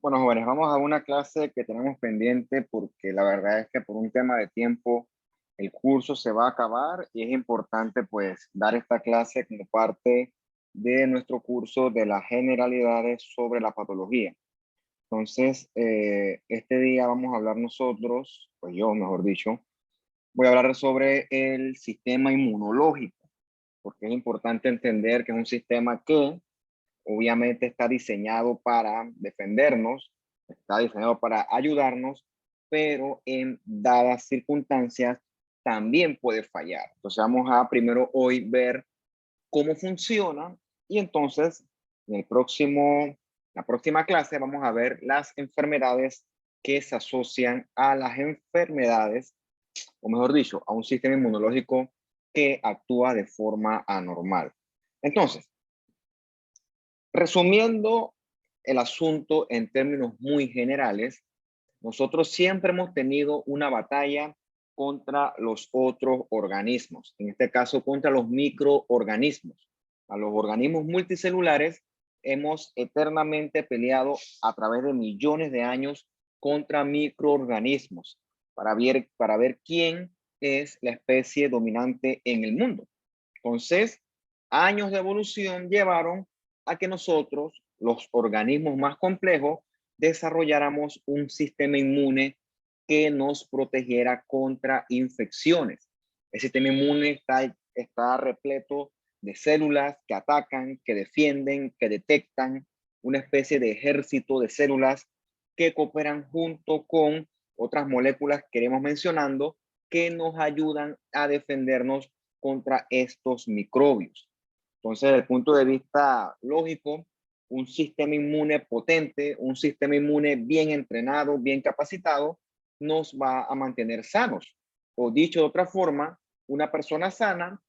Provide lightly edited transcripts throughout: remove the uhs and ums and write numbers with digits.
Bueno, jóvenes, vamos a una clase que tenemos pendiente porque la verdad es que por un tema de tiempo el curso se va a acabar y es importante pues dar esta clase como parte de nuestro curso de las generalidades sobre la patología. Entonces, este día vamos a hablar nosotros, pues yo mejor dicho, voy a hablar sobre el sistema inmunológico, porque es importante entender que es un sistema que obviamente está diseñado para defendernos, está diseñado para ayudarnos, pero en dadas circunstancias también puede fallar. Entonces vamos a primero hoy ver cómo funciona y entonces en la próxima clase vamos a ver las enfermedades que se asocian a las enfermedades, o mejor dicho, a un sistema inmunológico que actúa de forma anormal. Entonces, resumiendo el asunto en términos muy generales, nosotros siempre hemos tenido una batalla contra los otros organismos, en este caso contra los microorganismos. A los organismos multicelulares hemos eternamente peleado a través de millones de años contra microorganismos para ver quién es la especie dominante en el mundo. Entonces, años de evolución llevaron a que nosotros, los organismos más complejos, desarrolláramos un sistema inmune que nos protegiera contra infecciones. El sistema inmune está repleto de células que atacan, que defienden, que detectan, una especie de ejército de células que cooperan junto con otras moléculas que iremos mencionando que nos ayudan a defendernos contra estos microbios. Entonces, desde el punto de vista lógico, un sistema inmune potente, un sistema inmune bien entrenado, bien capacitado, nos va a mantener sanos. O dicho de otra forma, una persona sana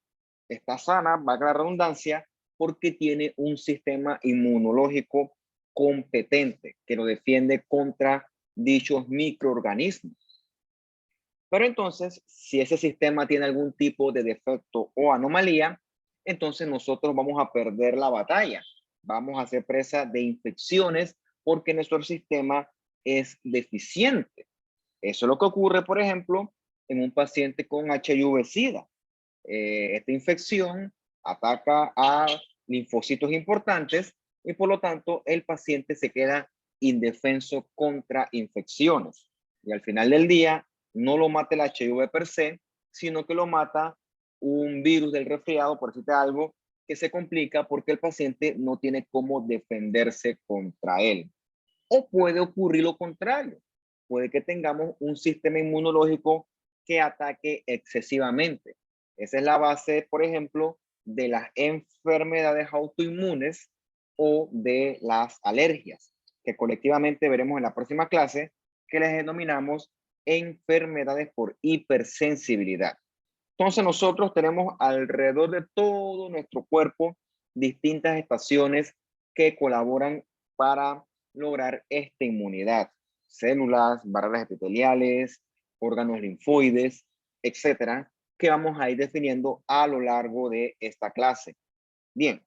está sana, valga la redundancia, porque tiene un sistema inmunológico competente que lo defiende contra dichos microorganismos. Pero entonces, si ese sistema tiene algún tipo de defecto o anomalía, entonces nosotros vamos a perder la batalla. Vamos a ser presa de infecciones porque nuestro sistema es deficiente. Eso es lo que ocurre, por ejemplo, en un paciente con HIV-Sida. Esta infección ataca a linfocitos importantes y por lo tanto el paciente se queda indefenso contra infecciones. Y al final del día no lo mata el HIV per se, sino que lo mata un virus del resfriado, por decirte algo, que se complica porque el paciente no tiene cómo defenderse contra él. O puede ocurrir lo contrario. Puede que tengamos un sistema inmunológico que ataque excesivamente. Esa es la base, por ejemplo, de las enfermedades autoinmunes o de las alergias, que colectivamente veremos en la próxima clase, que les denominamos enfermedades por hipersensibilidad. Entonces nosotros tenemos alrededor de todo nuestro cuerpo distintas estaciones que colaboran para lograr esta inmunidad. Células, barreras epiteliales, órganos linfoides, etcétera, que vamos a ir definiendo a lo largo de esta clase. Bien.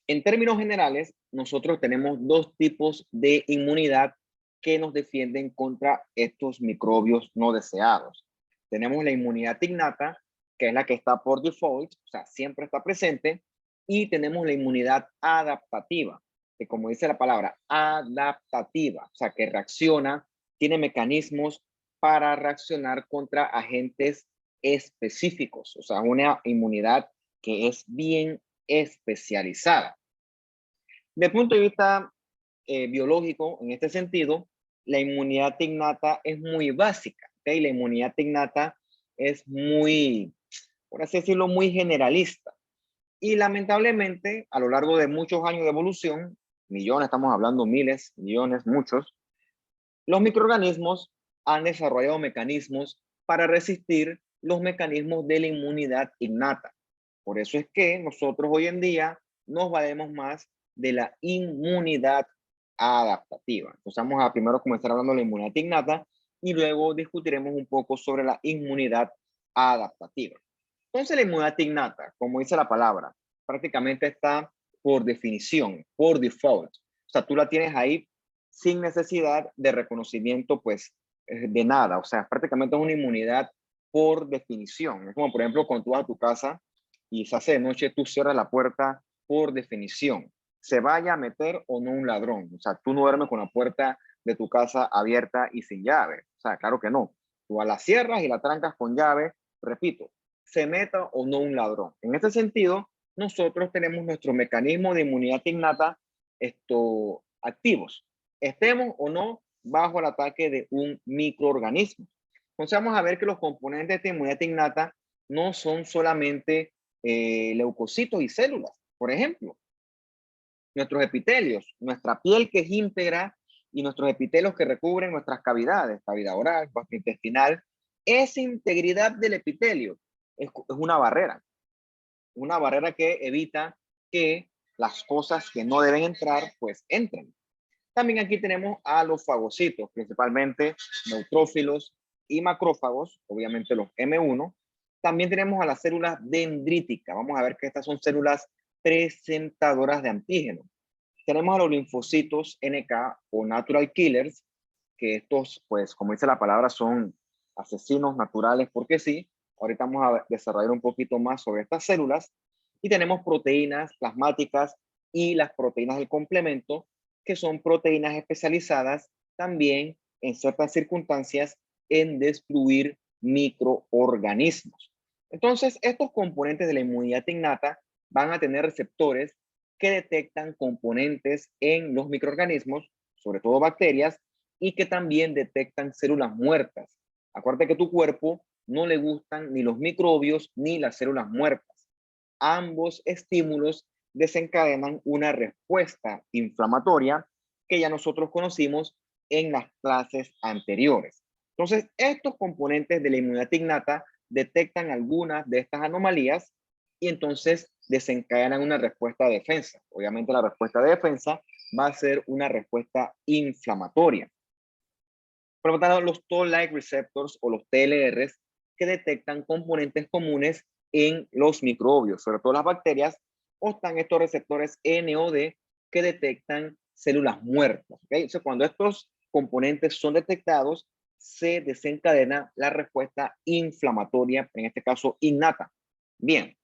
En términos generales, nosotros tenemos dos tipos de inmunidad que nos defienden contra estos microbios no deseados. Tenemos la inmunidad innata, que es la que está por default, o sea, siempre está presente, y tenemos la inmunidad adaptativa, que como dice la palabra, adaptativa, o sea, que reacciona, tiene mecanismos para reaccionar contra agentes específicos, o sea, una inmunidad que es bien especializada. Desde el punto de vista biológico, en este sentido, la inmunidad innata es muy básica, ¿okay? La inmunidad innata es muy, por así decirlo, muy generalista. Y lamentablemente, a lo largo de muchos años de evolución, millones, estamos hablando miles, millones, muchos, los microorganismos han desarrollado mecanismos para resistir los mecanismos de la inmunidad innata. Por eso es que nosotros hoy en día nos valemos más de la inmunidad adaptativa. Entonces vamos a primero comenzar hablando de la inmunidad innata y luego discutiremos un poco sobre la inmunidad adaptativa. Entonces la inmunidad innata, como dice la palabra, prácticamente está por definición, por default. O sea, tú la tienes ahí sin necesidad de reconocimiento, pues, de nada. O sea, prácticamente es una inmunidad por definición. Es como, por ejemplo, cuando tú vas a tu casa y se hace de noche, tú cierras la puerta por definición. Se vaya a meter o no un ladrón. O sea, tú no duermes con la puerta de tu casa abierta y sin llave. O sea, claro que no. Tú la cierras y la trancas con llave. Repito, se meta o no un ladrón. En este sentido, nosotros tenemos nuestro mecanismo de inmunidad innata activos, estemos o no bajo el ataque de un microorganismo. Entonces vamos a ver que los componentes de esta inmunidad innata no son solamente leucocitos y células. Por ejemplo, nuestros epitelios, nuestra piel que es íntegra y nuestros epitelios que recubren nuestras cavidades, cavidad oral, gastrointestinal, esa integridad del epitelio es una barrera que evita que las cosas que no deben entrar, pues entren. También aquí tenemos a los fagocitos, principalmente neutrófilos y macrófagos, obviamente los M1. También tenemos a las células dendríticas. Vamos a ver que estas son células presentadoras de antígenos. Tenemos a los linfocitos NK o natural killers, que estos, pues, como dice la palabra, son asesinos naturales porque sí. Ahorita vamos a desarrollar un poquito más sobre estas células. Y tenemos proteínas plasmáticas y las proteínas del complemento, que son proteínas especializadas también en ciertas circunstancias en destruir microorganismos. Entonces, estos componentes de la inmunidad innata van a tener receptores que detectan componentes en los microorganismos, sobre todo bacterias, y que también detectan células muertas. Acuérdate que a tu cuerpo no le gustan ni los microbios ni las células muertas. Ambos estímulos desencadenan una respuesta inflamatoria que ya nosotros conocimos en las clases anteriores. Entonces, estos componentes de la inmunidad innata detectan algunas de estas anomalías y entonces desencadenan una respuesta de defensa. Obviamente la respuesta de defensa va a ser una respuesta inflamatoria. Por lo tanto, los Toll-like receptors o los TLRs que detectan componentes comunes en los microbios, sobre todo las bacterias, o están estos receptores NOD que detectan células muertas. ¿Okay? O sea, cuando estos componentes son detectados, se desencadena la respuesta inflamatoria, en este caso innata. Bien.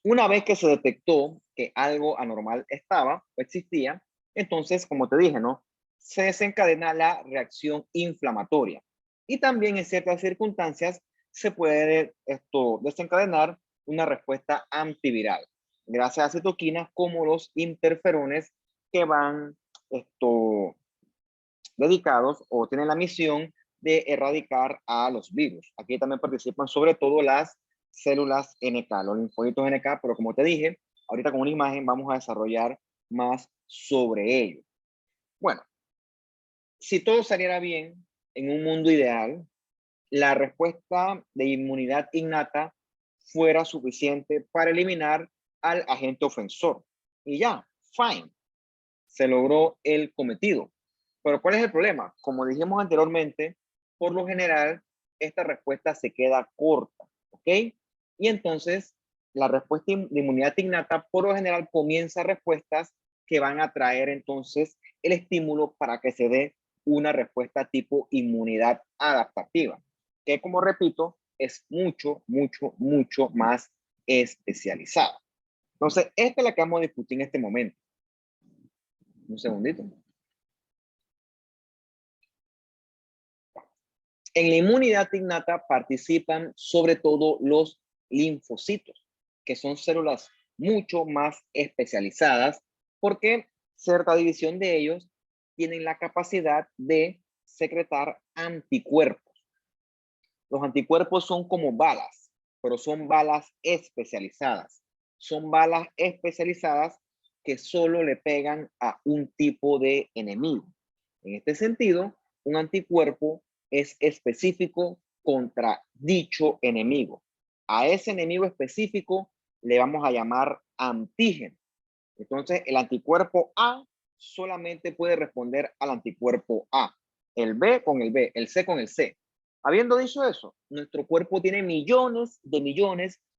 Una vez que se detectó que algo anormal estaba o existía, entonces, como te dije, ¿no? Se desencadena la reacción inflamatoria. Y también en ciertas circunstancias se puede desencadenar una respuesta antiviral, gracias a citoquinas como los interferones que van dedicados o tienen la misión de erradicar a los virus. Aquí también participan sobre todo las células NK, los linfocitos NK, pero como te dije, ahorita con una imagen vamos a desarrollar más sobre ello. Bueno, si todo saliera bien en un mundo ideal, la respuesta de inmunidad innata fuera suficiente para eliminar al agente ofensor. Y ya, fine, se logró el cometido. Pero ¿cuál es el problema? Como dijimos anteriormente, por lo general, esta respuesta se queda corta, ¿ok? Y entonces, la respuesta de inmunidad innata, por lo general, comienza respuestas que van a traer entonces el estímulo para que se dé una respuesta tipo inmunidad adaptativa, que como repito, es mucho, mucho, mucho más especializada. Entonces, esta es la que vamos a discutir en este momento. Un segundito. En la inmunidad innata participan sobre todo los linfocitos, que son células mucho más especializadas porque cierta división de ellos tienen la capacidad de secretar anticuerpos. Los anticuerpos son como balas, pero son balas especializadas. Son balas especializadas que solo le pegan a un tipo de enemigo. En este sentido, un anticuerpo es específico contra dicho enemigo. A ese enemigo específico le vamos a llamar antígeno. Entonces, el anticuerpo A solamente puede responder al anticuerpo A. El B con el B, el C con el C. Habiendo dicho eso, nuestro cuerpo tiene millones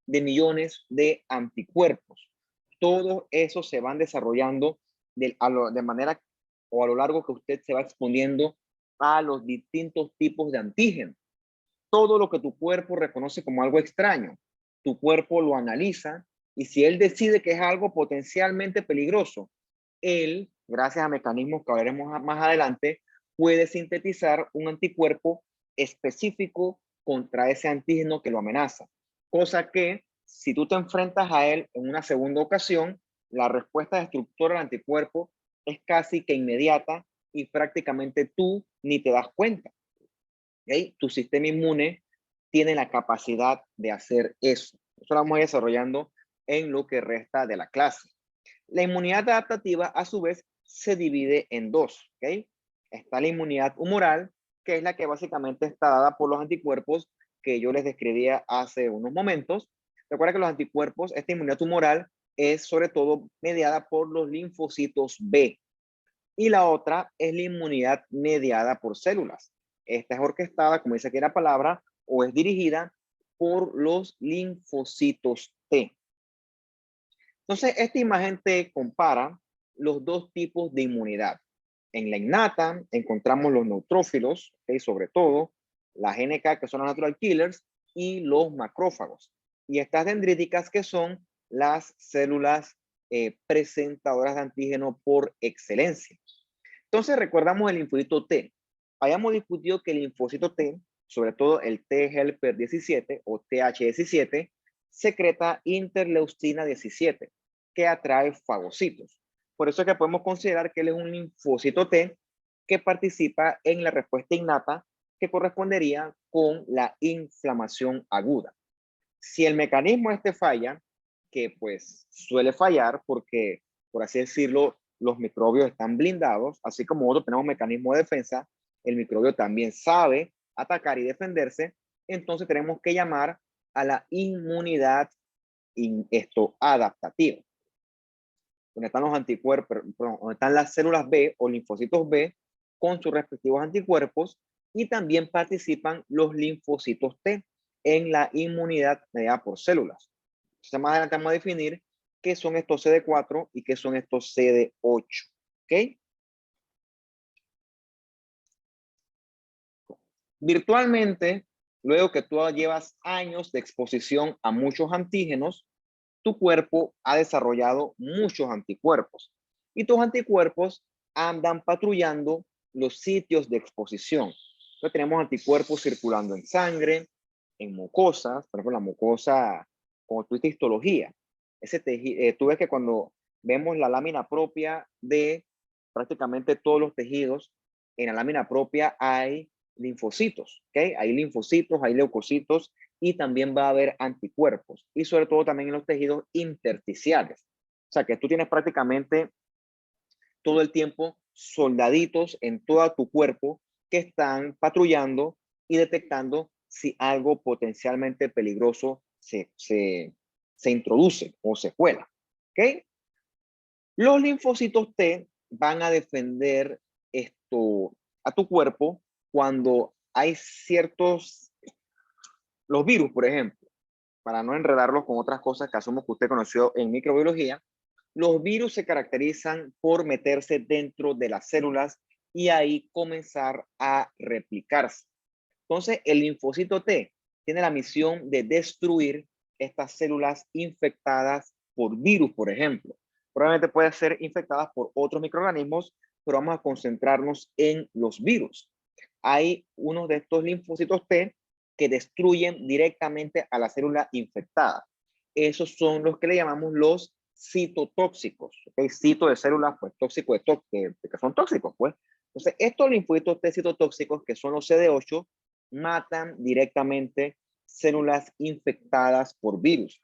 de millones de anticuerpos. Todos esos se van desarrollando de manera o a lo largo que usted se va exponiendo a los distintos tipos de antígenos. Todo lo que tu cuerpo reconoce como algo extraño, tu cuerpo lo analiza y si él decide que es algo potencialmente peligroso, él, gracias a mecanismos que veremos más adelante, puede sintetizar un anticuerpo específico contra ese antígeno que lo amenaza. Cosa que, si tú te enfrentas a él en una segunda ocasión, la respuesta destructora del anticuerpo es casi que inmediata y prácticamente tú ni te das cuenta. ¿Okay? Tu sistema inmune tiene la capacidad de hacer eso. Eso lo vamos a ir desarrollando en lo que resta de la clase. La inmunidad adaptativa, a su vez, se divide en dos. ¿Okay? Está la inmunidad humoral, que es la que básicamente está dada por los anticuerpos que yo les describía hace unos momentos. Recuerda que los anticuerpos, esta inmunidad humoral, es sobre todo mediada por los linfocitos B. Y la otra es la inmunidad mediada por células. Esta es orquestada, como dice aquí la palabra, o es dirigida por los linfocitos T. Entonces, esta imagen te compara los dos tipos de inmunidad. En la innata encontramos los neutrófilos, ¿okay? Sobre todo las NK, que son los natural killers, y los macrófagos. Y estas dendríticas, que son las células presentadoras de antígeno por excelencia. Entonces, recordamos el linfocito T. Habíamos discutido que el linfocito T, sobre todo el T helper 17 o TH17, secreta interleucina 17, que atrae fagocitos. Por eso es que podemos considerar que él es un linfocito T que participa en la respuesta innata que correspondería con la inflamación aguda. Si el mecanismo este falla, que pues suele fallar porque, por así decirlo, los microbios están blindados, así como nosotros tenemos mecanismo de defensa, el microbio también sabe atacar y defenderse, entonces tenemos que llamar a la inmunidad adaptativa. Donde están los anticuerpos, donde están las células B o linfocitos B con sus respectivos anticuerpos, y también participan los linfocitos T en la inmunidad mediada por células. Entonces, más adelante vamos a definir qué son estos CD4 y qué son estos CD8. ¿Ok? Virtualmente, luego que tú llevas años de exposición a muchos antígenos, tu cuerpo ha desarrollado muchos anticuerpos. Y tus anticuerpos andan patrullando los sitios de exposición. Entonces tenemos anticuerpos circulando en sangre, en mucosas, por ejemplo, la mucosa, como tuviste histología. Tú ves que cuando vemos la lámina propia de prácticamente todos los tejidos, en la lámina propia hay linfocitos, ¿ok? Hay linfocitos, hay leucocitos y también va a haber anticuerpos y sobre todo también en los tejidos intersticiales. O sea que tú tienes prácticamente todo el tiempo soldaditos en todo tu cuerpo que están patrullando y detectando si algo potencialmente peligroso se introduce o se cuela. ¿Ok? Los linfocitos T van a defender esto a tu cuerpo cuando hay los virus, por ejemplo, para no enredarlos con otras cosas que asumo que usted conoció en microbiología, los virus se caracterizan por meterse dentro de las células y ahí comenzar a replicarse. Entonces, el linfocito T tiene la misión de destruir estas células infectadas por virus, por ejemplo. Probablemente puede ser infectadas por otros microorganismos, pero vamos a concentrarnos en los virus. Hay uno de estos linfocitos T que destruyen directamente a la célula infectada. Esos son los que le llamamos los citotóxicos. ¿Okay? Cito de células, pues tóxico que son tóxicos, pues. Entonces, estos linfocitos T citotóxicos, que son los CD8, matan directamente células infectadas por virus.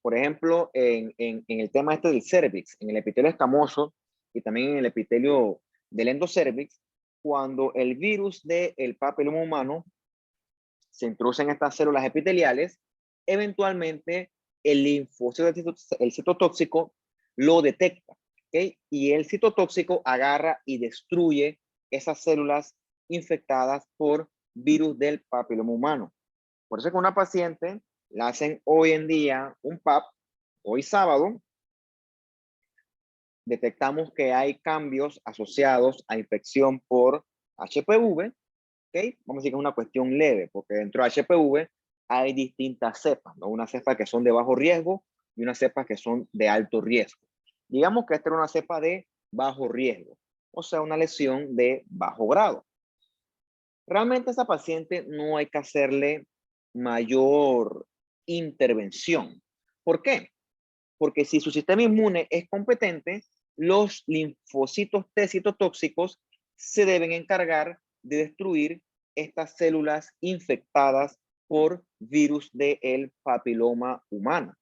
Por ejemplo, en el tema este del cervix, en el epitelio escamoso y también en el epitelio del endocervix, cuando el virus del papiloma humano se introduce en estas células epiteliales, eventualmente el linfocito, el citotóxico, lo detecta, ¿okay? Y el citotóxico agarra y destruye esas células infectadas por virus del papiloma humano. Por eso que una paciente la hacen hoy en día un PAP, hoy sábado, detectamos que hay cambios asociados a infección por HPV, ¿ok? Vamos a decir que es una cuestión leve, porque dentro de HPV hay distintas cepas, ¿no? Unas cepas que son de bajo riesgo y unas cepas que son de alto riesgo. Digamos que esta era una cepa de bajo riesgo, o sea, una lesión de bajo grado. Realmente a esa paciente no hay que hacerle mayor intervención. ¿Por qué? Porque si su sistema inmune es competente, los linfocitos T citotóxicos se deben encargar de destruir estas células infectadas por virus del papiloma humano.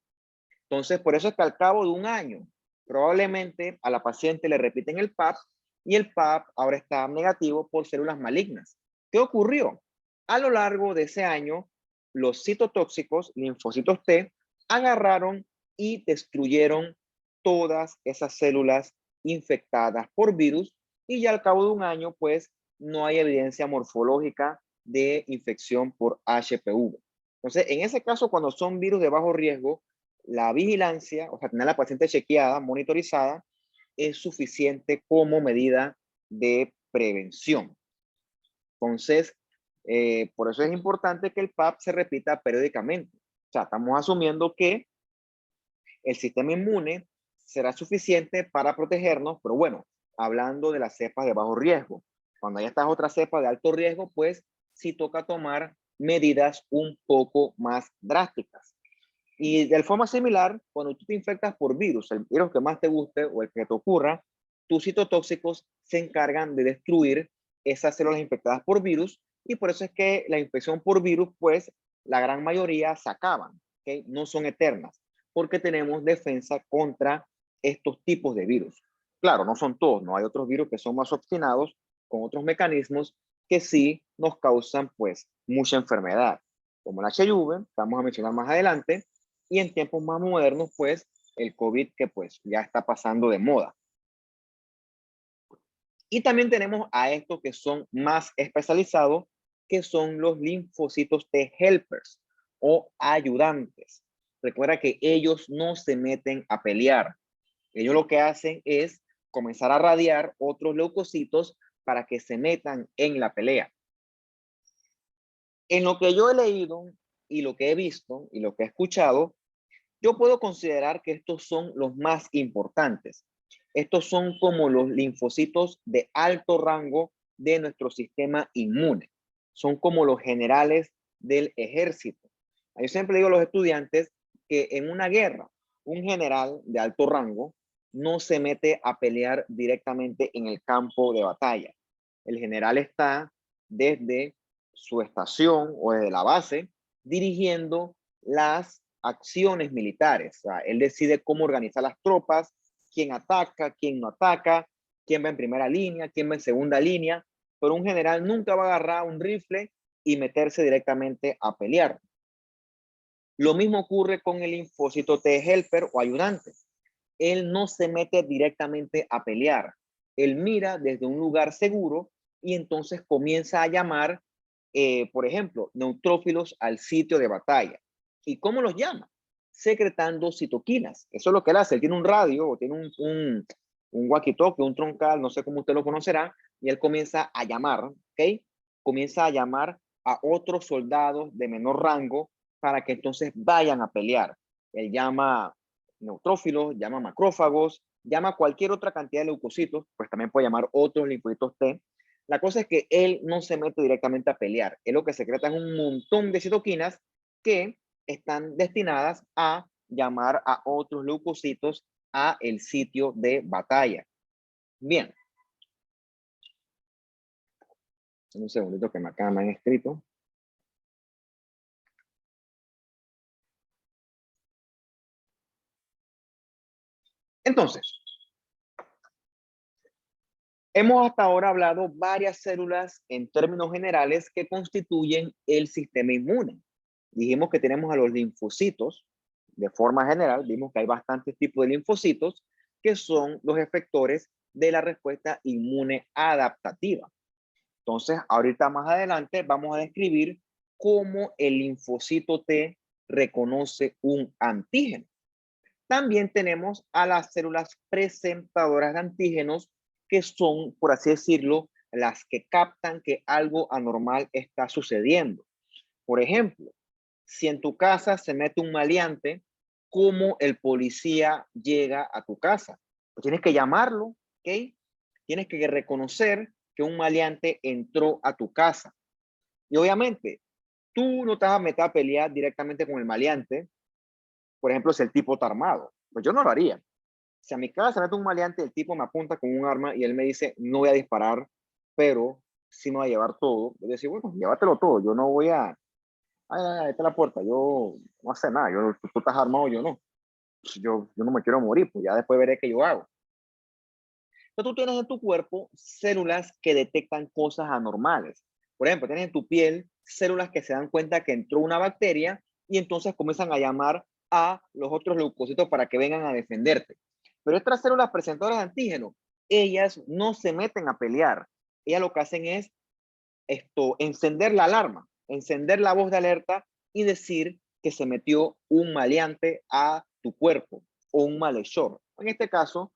Entonces, por eso es que al cabo de un año, probablemente a la paciente le repiten el PAP y el PAP ahora está negativo por células malignas. ¿Qué ocurrió? A lo largo de ese año, los citotóxicos, linfocitos T, agarraron y destruyeron todas esas células infectadas por virus y ya al cabo de un año, pues, no hay evidencia morfológica de infección por HPV. Entonces, en ese caso, cuando son virus de bajo riesgo, la vigilancia, o sea, tener a la paciente chequeada, monitorizada, es suficiente como medida de prevención. Entonces, por eso es importante que el PAP se repita periódicamente. O sea, estamos asumiendo que el sistema inmune será suficiente para protegernos, pero bueno, hablando de las cepas de bajo riesgo. Cuando hay estas otras cepas de alto riesgo, pues sí toca tomar medidas un poco más drásticas. Y de forma similar, cuando tú te infectas por virus, el virus que más te guste o el que te ocurra, tus citotóxicos se encargan de destruir esas células infectadas por virus y por eso es que la infección por virus, pues la gran mayoría se acaban, ¿okay? No son eternas, porque tenemos defensa contra estos tipos de virus. Claro, no son todos, no hay otros virus que son más obstinados con otros mecanismos que sí nos causan pues mucha enfermedad, como el HIV, que vamos a mencionar más adelante, y en tiempos más modernos, pues, el COVID que pues ya está pasando de moda. Y también tenemos a estos que son más especializados, que son los linfocitos T helpers o ayudantes. Recuerda que ellos no se meten a pelear. Ellos lo que hacen es comenzar a radiar otros leucocitos para que se metan en la pelea. En lo que yo he leído y lo que he visto y lo que he escuchado, yo puedo considerar que estos son los más importantes. Estos son como los linfocitos de alto rango de nuestro sistema inmune. Son como los generales del ejército. Yo siempre digo a los estudiantes que en una guerra, un general de alto rango no se mete a pelear directamente en el campo de batalla. El general está desde su estación o desde la base dirigiendo las acciones militares. O sea, él decide cómo organizar las tropas, quién ataca, quién no ataca, quién va en primera línea, quién va en segunda línea, pero un general nunca va a agarrar un rifle y meterse directamente a pelear. Lo mismo ocurre con el linfocito T helper o ayudante. Él no se mete directamente a pelear. Él mira desde un lugar seguro y entonces comienza a llamar, por ejemplo, neutrófilos al sitio de batalla. ¿Y cómo los llama? Secretando citoquinas. Eso es lo que él hace. Él tiene un radio o tiene un walkie-talkie, un troncal, no sé cómo usted lo conocerá, y él comienza a llamar, ¿ok? Comienza a llamar a otros soldados de menor rango para que entonces vayan a pelear. Él llama neutrófilos, llama macrófagos, llama cualquier otra cantidad de leucocitos, pues también puede llamar otros linfocitos T. La cosa es que él no se mete directamente a pelear. Él lo que secreta es un montón de citoquinas que están destinadas a llamar a otros leucocitos a el sitio de batalla. Bien. Un segundito que acá me han escrito. Entonces, hemos hasta ahora hablado varias células en términos generales que constituyen el sistema inmune. Dijimos que tenemos a los linfocitos, de forma general, vimos que hay bastantes tipos de linfocitos que son los efectores de la respuesta inmune adaptativa. Entonces, ahorita más adelante vamos a describir cómo el linfocito T reconoce un antígeno. También tenemos a las células presentadoras de antígenos, que son, por así decirlo, las que captan que algo anormal está sucediendo. Por ejemplo, si en tu casa se mete un maleante, ¿cómo el policía llega a tu casa? Pues tienes que llamarlo, ¿ok? Tienes que reconocer que un maleante entró a tu casa. Y obviamente, tú no te vas a meter a pelear directamente con el maleante, por ejemplo, si el tipo está armado. Pues yo no lo haría. Si a mi casa se mete un maleante, el tipo me apunta con un arma y él me dice, no voy a disparar, pero sí me va a llevar todo. Yo decir, bueno, llévatelo todo. Yo no voy a, ahí está la puerta. Yo no hace nada. Tú estás armado, yo no. Pues yo no me quiero morir, pues ya después veré qué yo hago. Entonces tú tienes en tu cuerpo células que detectan cosas anormales. Por ejemplo, tienes en tu piel células que se dan cuenta que entró una bacteria y entonces comienzan a llamar a los otros leucocitos para que vengan a defenderte. Pero estas células presentadoras de antígeno, ellas no se meten a pelear. Ellas lo que hacen es encender la alarma, encender la voz de alerta y decir que se metió un maleante a tu cuerpo o un malhechor. En este caso,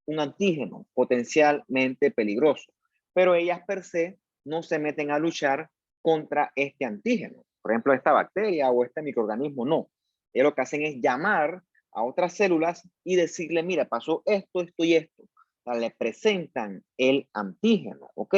un antígeno potencialmente peligroso, pero ellas per se no se meten a luchar contra este antígeno. Por ejemplo, esta bacteria o este microorganismo, no. Ellos lo que hacen es llamar a otras células y decirle, mira, pasó esto, esto y esto. O sea, le presentan el antígeno, ¿ok?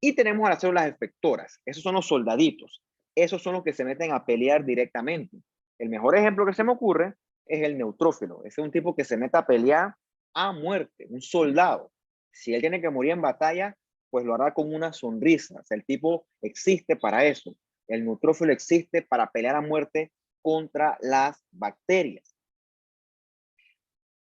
Y tenemos a las células efectoras. Esos son los soldaditos. Esos son los que se meten a pelear directamente. El mejor ejemplo que se me ocurre es el neutrófilo. Ese es un tipo que se mete a pelear a muerte, un soldado. Si él tiene que morir en batalla, pues lo hará con una sonrisa. O sea, el tipo existe para eso. El neutrófilo existe para pelear a muerte contra las bacterias.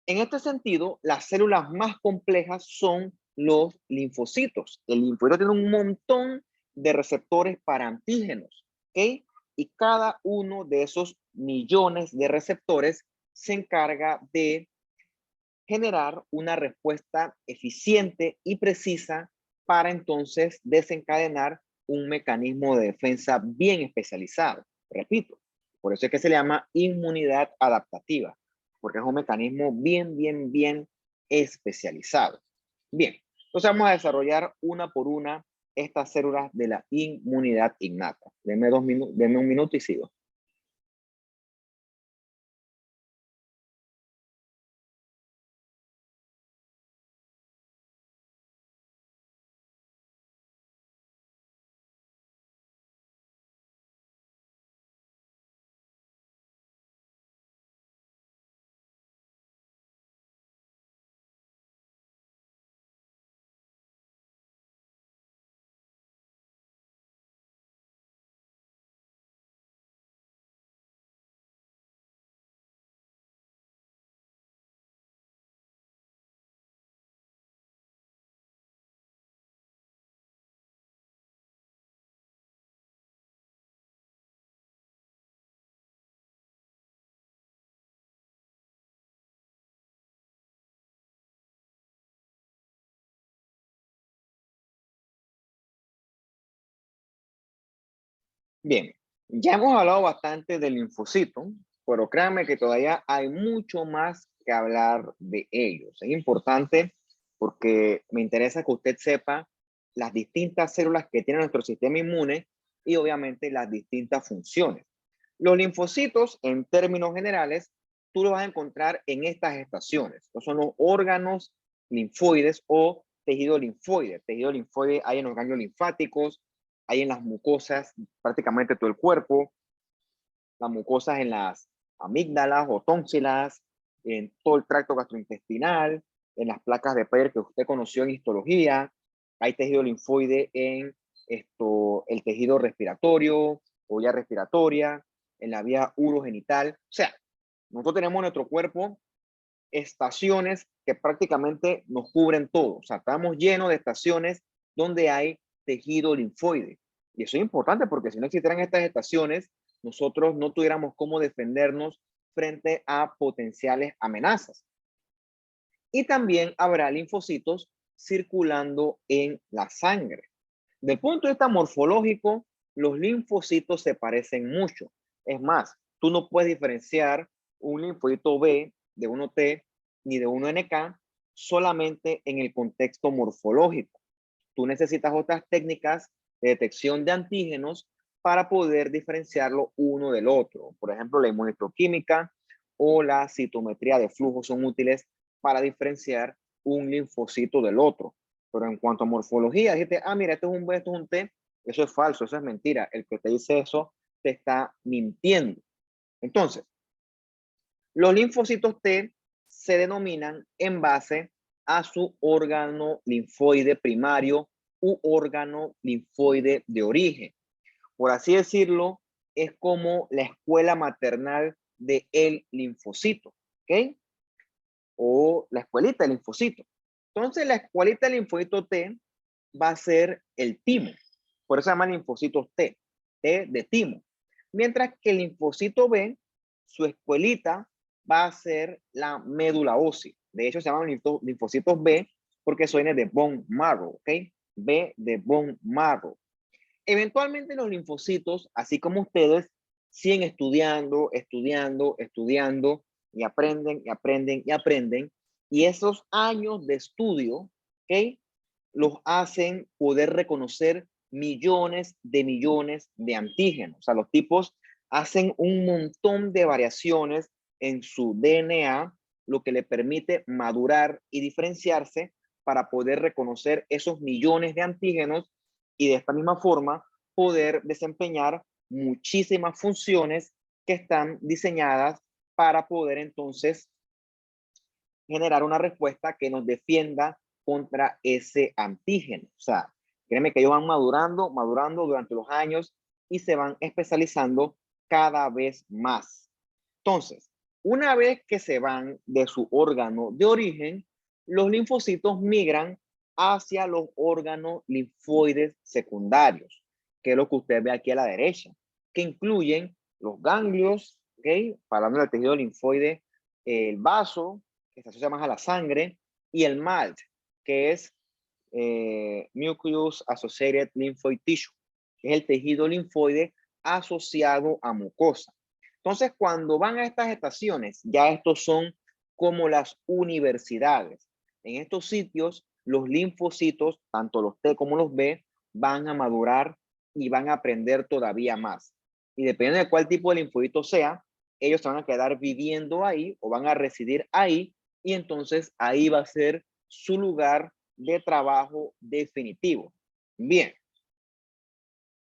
En este sentido, las células más complejas son los linfocitos. El linfocito tiene un montón de receptores para antígenos, ¿ok? Y cada uno de esos millones de receptores se encarga de generar una respuesta eficiente y precisa para entonces desencadenar un mecanismo de defensa bien especializado. Repito, por eso es que se le llama inmunidad adaptativa, porque es un mecanismo bien especializado. Bien, entonces vamos a desarrollar una por una estas células de la inmunidad innata. Denme un minuto y sigo. Bien, ya hemos hablado bastante del linfocito, pero créanme que todavía hay mucho más que hablar de ellos. Es importante porque me interesa que usted sepa las distintas células que tiene nuestro sistema inmune y obviamente las distintas funciones. Los linfocitos, en términos generales, tú los vas a encontrar en estas estaciones. Estos son los órganos linfoides o tejido linfoide. Tejido linfoide hay en los ganglios linfáticos, hay en las mucosas, prácticamente todo el cuerpo, las mucosas en las amígdalas o tónsilas, en todo el tracto gastrointestinal, en las placas de Peyer que usted conoció en histología, hay tejido linfoide en el tejido respiratorio o vía respiratoria, en la vía urogenital. O sea, nosotros tenemos en nuestro cuerpo estaciones que prácticamente nos cubren todo. O sea, estamos llenos de estaciones donde hay tejido linfoide. Y eso es importante porque si no existieran estas estaciones, nosotros no tuviéramos cómo defendernos frente a potenciales amenazas. Y también habrá linfocitos circulando en la sangre. Del punto de vista morfológico, los linfocitos se parecen mucho. Es más, tú no puedes diferenciar un linfocito B de uno T ni de uno NK solamente en el contexto morfológico. Tú necesitas otras técnicas de detección de antígenos para poder diferenciarlo uno del otro. Por ejemplo, la inmunohistoquímica o la citometría de flujo son útiles para diferenciar un linfocito del otro. Pero en cuanto a morfología, dijiste, ah, mira, este es un B, este es un T. Eso es falso, eso es mentira. El que te dice eso te está mintiendo. Entonces, los linfocitos T se denominan en base a su órgano linfoide primario u órgano linfoide de origen. Por así decirlo, es como la escuela maternal del linfocito, ¿ok? O la escuelita del linfocito. Entonces, la escuelita del linfocito T va a ser el timo. Por eso se llama linfocitos T, T de timo. Mientras que el linfocito B, su escuelita va a ser la médula ósea. De hecho, se llaman linfocitos B porque suena de bone marrow, ¿ok? B de bone marrow. Eventualmente los linfocitos, así como ustedes, siguen estudiando, estudiando, estudiando y aprenden y aprenden y aprenden. Y esos años de estudio, ¿ok? Los hacen poder reconocer millones de antígenos. O sea, los tipos hacen un montón de variaciones en su DNA, lo que le permite madurar y diferenciarse para poder reconocer esos millones de antígenos y de esta misma forma poder desempeñar muchísimas funciones que están diseñadas para poder entonces generar una respuesta que nos defienda contra ese antígeno. O sea, créeme que ellos van madurando, madurando durante los años y se van especializando cada vez más. Entonces, una vez que se van de su órgano de origen, los linfocitos migran hacia los órganos linfoides secundarios, que es lo que usted ve aquí a la derecha, que incluyen los ganglios, ¿ok? Hablando del tejido linfoide, el vaso, que se asocia más a la sangre, y el MALT, que es Mucus Associated Lymphoid Tissue, que es el tejido linfoide asociado a mucosa. Entonces, cuando van a estas estaciones, ya estos son como las universidades. En estos sitios, los linfocitos, tanto los T como los B, van a madurar y van a aprender todavía más. Y dependiendo de cuál tipo de linfocito sea, ellos se van a quedar viviendo ahí o van a residir ahí y entonces ahí va a ser su lugar de trabajo definitivo. Bien.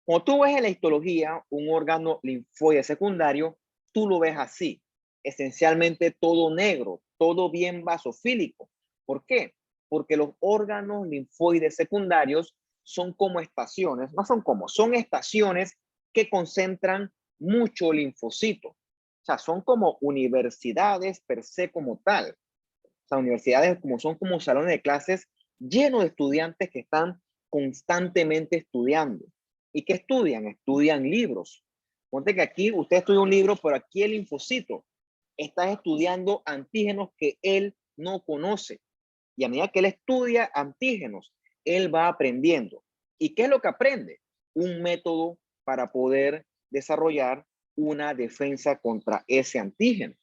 Cuando tú ves en la histología un órgano linfoide secundario, tú lo ves así, esencialmente todo negro, todo bien basofílico. ¿Por qué? Porque los órganos linfoides secundarios son como estaciones, no son como, son estaciones que concentran mucho linfocito. O sea, son como universidades per se como tal. O sea, universidades como son como salones de clases llenos de estudiantes que están constantemente estudiando. ¿Y qué estudian? Estudian libros. Ponte que aquí usted estudia un libro, pero aquí el linfocito está estudiando antígenos que él no conoce. Y a medida que él estudia antígenos, él va aprendiendo. ¿Y qué es lo que aprende? Un método para poder desarrollar una defensa contra ese antígeno.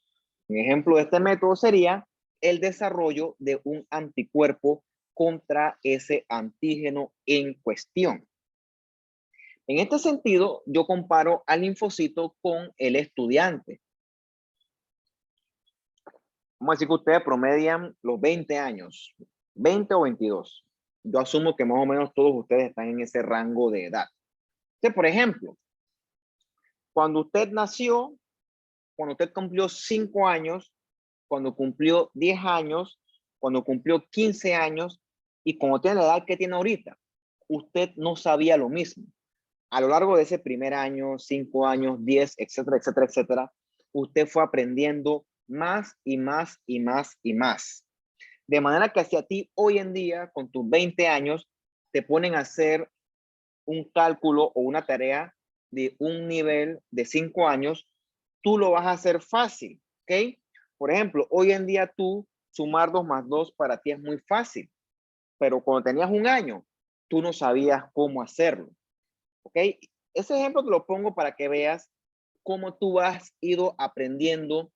Un ejemplo de este método sería el desarrollo de un anticuerpo contra ese antígeno en cuestión. En este sentido, yo comparo al linfocito con el estudiante. Vamos a decir que ustedes promedian los 20 años, 20 o 22. Yo asumo que más o menos todos ustedes están en ese rango de edad. Entonces, por ejemplo, cuando usted nació, cuando usted cumplió 5 años, cuando cumplió 10 años, cuando cumplió 15 años y cuando tiene la edad que tiene ahorita, usted no sabía lo mismo. A lo largo de ese primer año, 5 años, 10, etcétera, etcétera, etcétera, usted fue aprendiendo más y más y más y más. De manera que hacia ti hoy en día, con tus 20 años, te ponen a hacer un cálculo o una tarea de un nivel de 5 años, tú lo vas a hacer fácil, ¿ok? Por ejemplo, hoy en día tú sumar 2 más 2 para ti es muy fácil, pero cuando tenías un año, tú no sabías cómo hacerlo, ¿ok? Ese ejemplo te lo pongo para que veas cómo tú has ido aprendiendo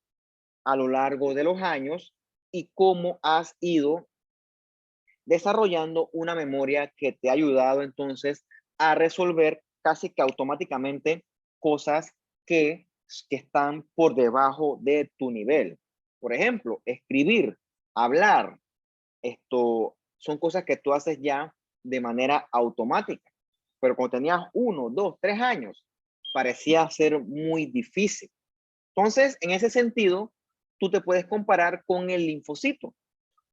a lo largo de los años y cómo has ido desarrollando una memoria que te ha ayudado entonces a resolver casi que automáticamente cosas que están por debajo de tu nivel. Por ejemplo, escribir, hablar, esto son cosas que tú haces ya de manera automática. Pero cuando tenías 1, 2, 3 años, parecía ser muy difícil. Entonces, en ese sentido, tú te puedes comparar con el linfocito.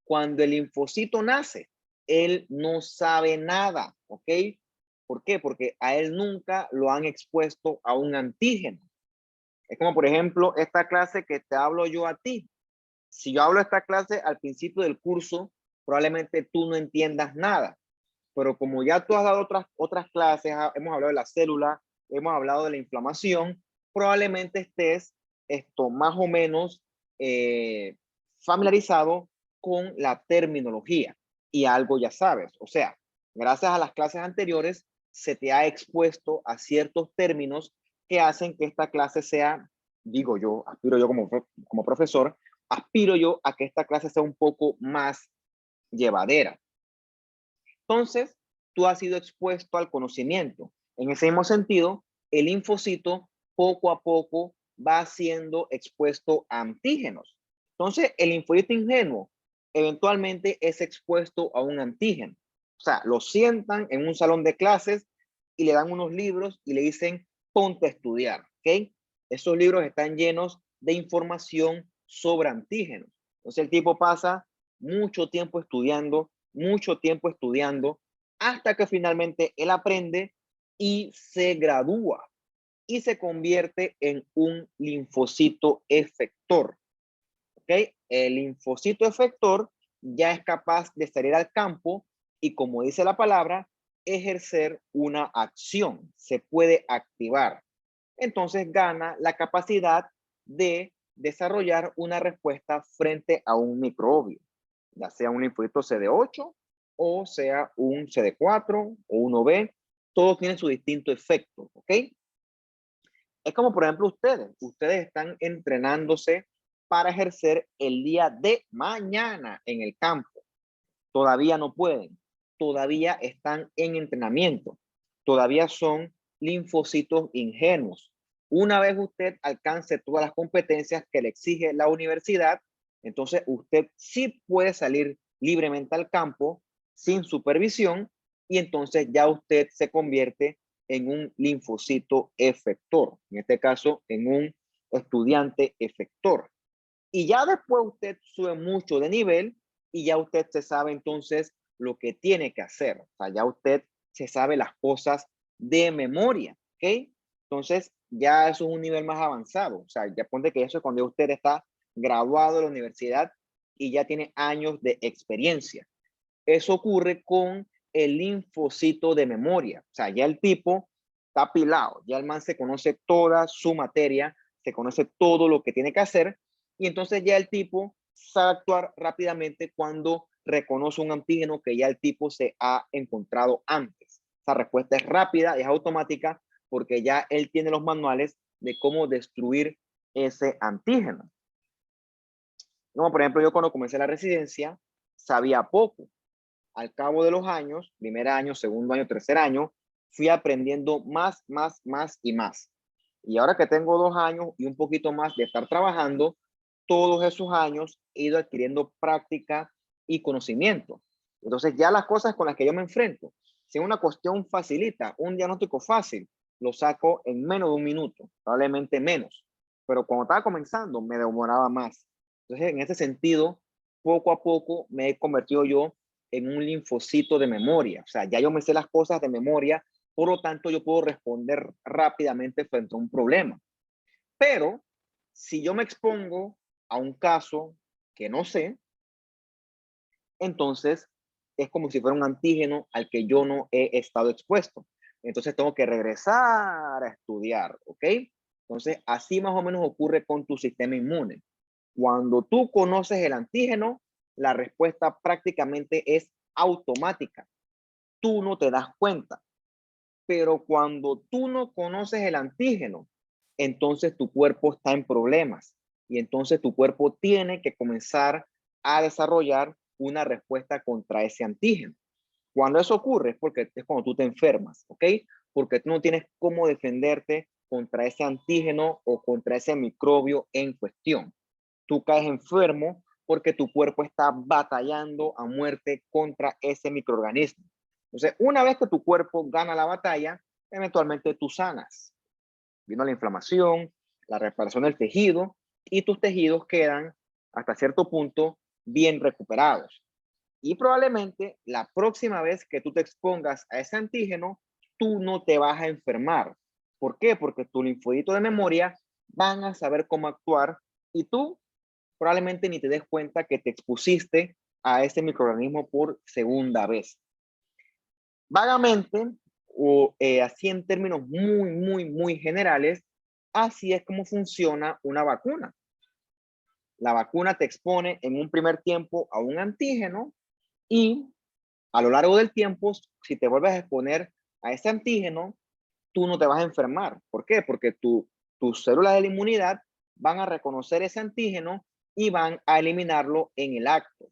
Cuando el linfocito nace, él no sabe nada, ¿ok? ¿Por qué? Porque a él nunca lo han expuesto a un antígeno. Es como, por ejemplo, esta clase que te hablo yo a ti. Si yo hablo esta clase al principio del curso, probablemente tú no entiendas nada. Pero como ya tú has dado otras clases, hemos hablado de la célula, hemos hablado de la inflamación, probablemente estés más o menos familiarizado con la terminología y algo ya sabes. O sea, gracias a las clases anteriores, se te ha expuesto a ciertos términos que hacen que esta clase sea, digo yo, aspiro yo como profesor, aspiro yo a que esta clase sea un poco más llevadera. Entonces, tú has sido expuesto al conocimiento. En ese mismo sentido, el linfocito poco a poco va siendo expuesto a antígenos. Entonces, el linfocito ingenuo eventualmente es expuesto a un antígeno. O sea, lo sientan en un salón de clases y le dan unos libros y le dicen, ponte a estudiar, ¿ok? Esos libros están llenos de información sobre antígenos. Entonces, el tipo pasa mucho tiempo estudiando, hasta que finalmente él aprende y se gradúa y se convierte en un linfocito efector. ¿Ok? El linfocito efector ya es capaz de salir al campo y, como dice la palabra, ejercer una acción, se puede activar. Entonces gana la capacidad de desarrollar una respuesta frente a un microbio, ya sea un linfocito CD8 o sea un CD4 o 1B, todos tienen su distinto efecto, ¿ok? Es como, por ejemplo, ustedes están entrenándose para ejercer el día de mañana en el campo. Todavía no pueden, todavía están en entrenamiento, todavía son linfocitos ingenuos. Una vez usted alcance todas las competencias que le exige la universidad, entonces usted sí puede salir libremente al campo sin supervisión y entonces ya usted se convierte en un linfocito efector, en este caso en un estudiante efector. Y ya después usted sube mucho de nivel y ya usted se sabe entonces lo que tiene que hacer. O sea, ya usted se sabe las cosas de memoria, ¿ok? Entonces, ya eso es un nivel más avanzado. O sea, ya ponte que eso es cuando usted está graduado de la universidad y ya tiene años de experiencia. Eso ocurre con el linfocito de memoria. O sea, ya el tipo está pilado, ya el man se conoce toda su materia, se conoce todo lo que tiene que hacer y entonces ya el tipo sabe actuar rápidamente cuando reconoce un antígeno que ya el tipo se ha encontrado antes. Esa respuesta es rápida, es automática, porque ya él tiene los manuales de cómo destruir ese antígeno. Como por ejemplo, yo cuando comencé la residencia sabía poco. Al cabo de los años, primer año, segundo año, tercer año, fui aprendiendo más y más. Y ahora que tengo 2 años y un poquito más de estar trabajando, todos esos años he ido adquiriendo práctica y conocimiento. Entonces ya las cosas con las que yo me enfrento, si una cuestión facilita, un diagnóstico fácil, lo saco en menos de un minuto, probablemente menos. Pero cuando estaba comenzando me demoraba más. Entonces en ese sentido, poco a poco me he convertido yo en un linfocito de memoria. O sea, ya yo me sé las cosas de memoria, por lo tanto yo puedo responder rápidamente frente a un problema. Pero si yo me expongo a un caso que no sé, entonces es como si fuera un antígeno al que yo no he estado expuesto. Entonces tengo que regresar a estudiar, ¿ok? Entonces así más o menos ocurre con tu sistema inmune. Cuando tú conoces el antígeno, la respuesta prácticamente es automática. Tú no te das cuenta. Pero cuando tú no conoces el antígeno, entonces tu cuerpo está en problemas y entonces tu cuerpo tiene que comenzar a desarrollar una respuesta contra ese antígeno. Cuando eso ocurre es porque es cuando tú te enfermas, ¿ok? Porque tú no tienes cómo defenderte contra ese antígeno o contra ese microbio en cuestión. Tú caes enfermo porque tu cuerpo está batallando a muerte contra ese microorganismo. Entonces, una vez que tu cuerpo gana la batalla, eventualmente tú sanas. Vino la inflamación, la reparación del tejido y tus tejidos quedan hasta cierto punto bien recuperados. Y probablemente la próxima vez que tú te expongas a ese antígeno, tú no te vas a enfermar. ¿Por qué? Porque tu linfodito de memoria van a saber cómo actuar y tú probablemente ni te des cuenta que te expusiste a ese microorganismo por segunda vez. Vagamente, o así en términos muy generales, así es como funciona una vacuna. La vacuna te expone en un primer tiempo a un antígeno y a lo largo del tiempo, si te vuelves a exponer a ese antígeno, tú no te vas a enfermar. ¿Por qué? Porque tus células de la inmunidad van a reconocer ese antígeno y van a eliminarlo en el acto.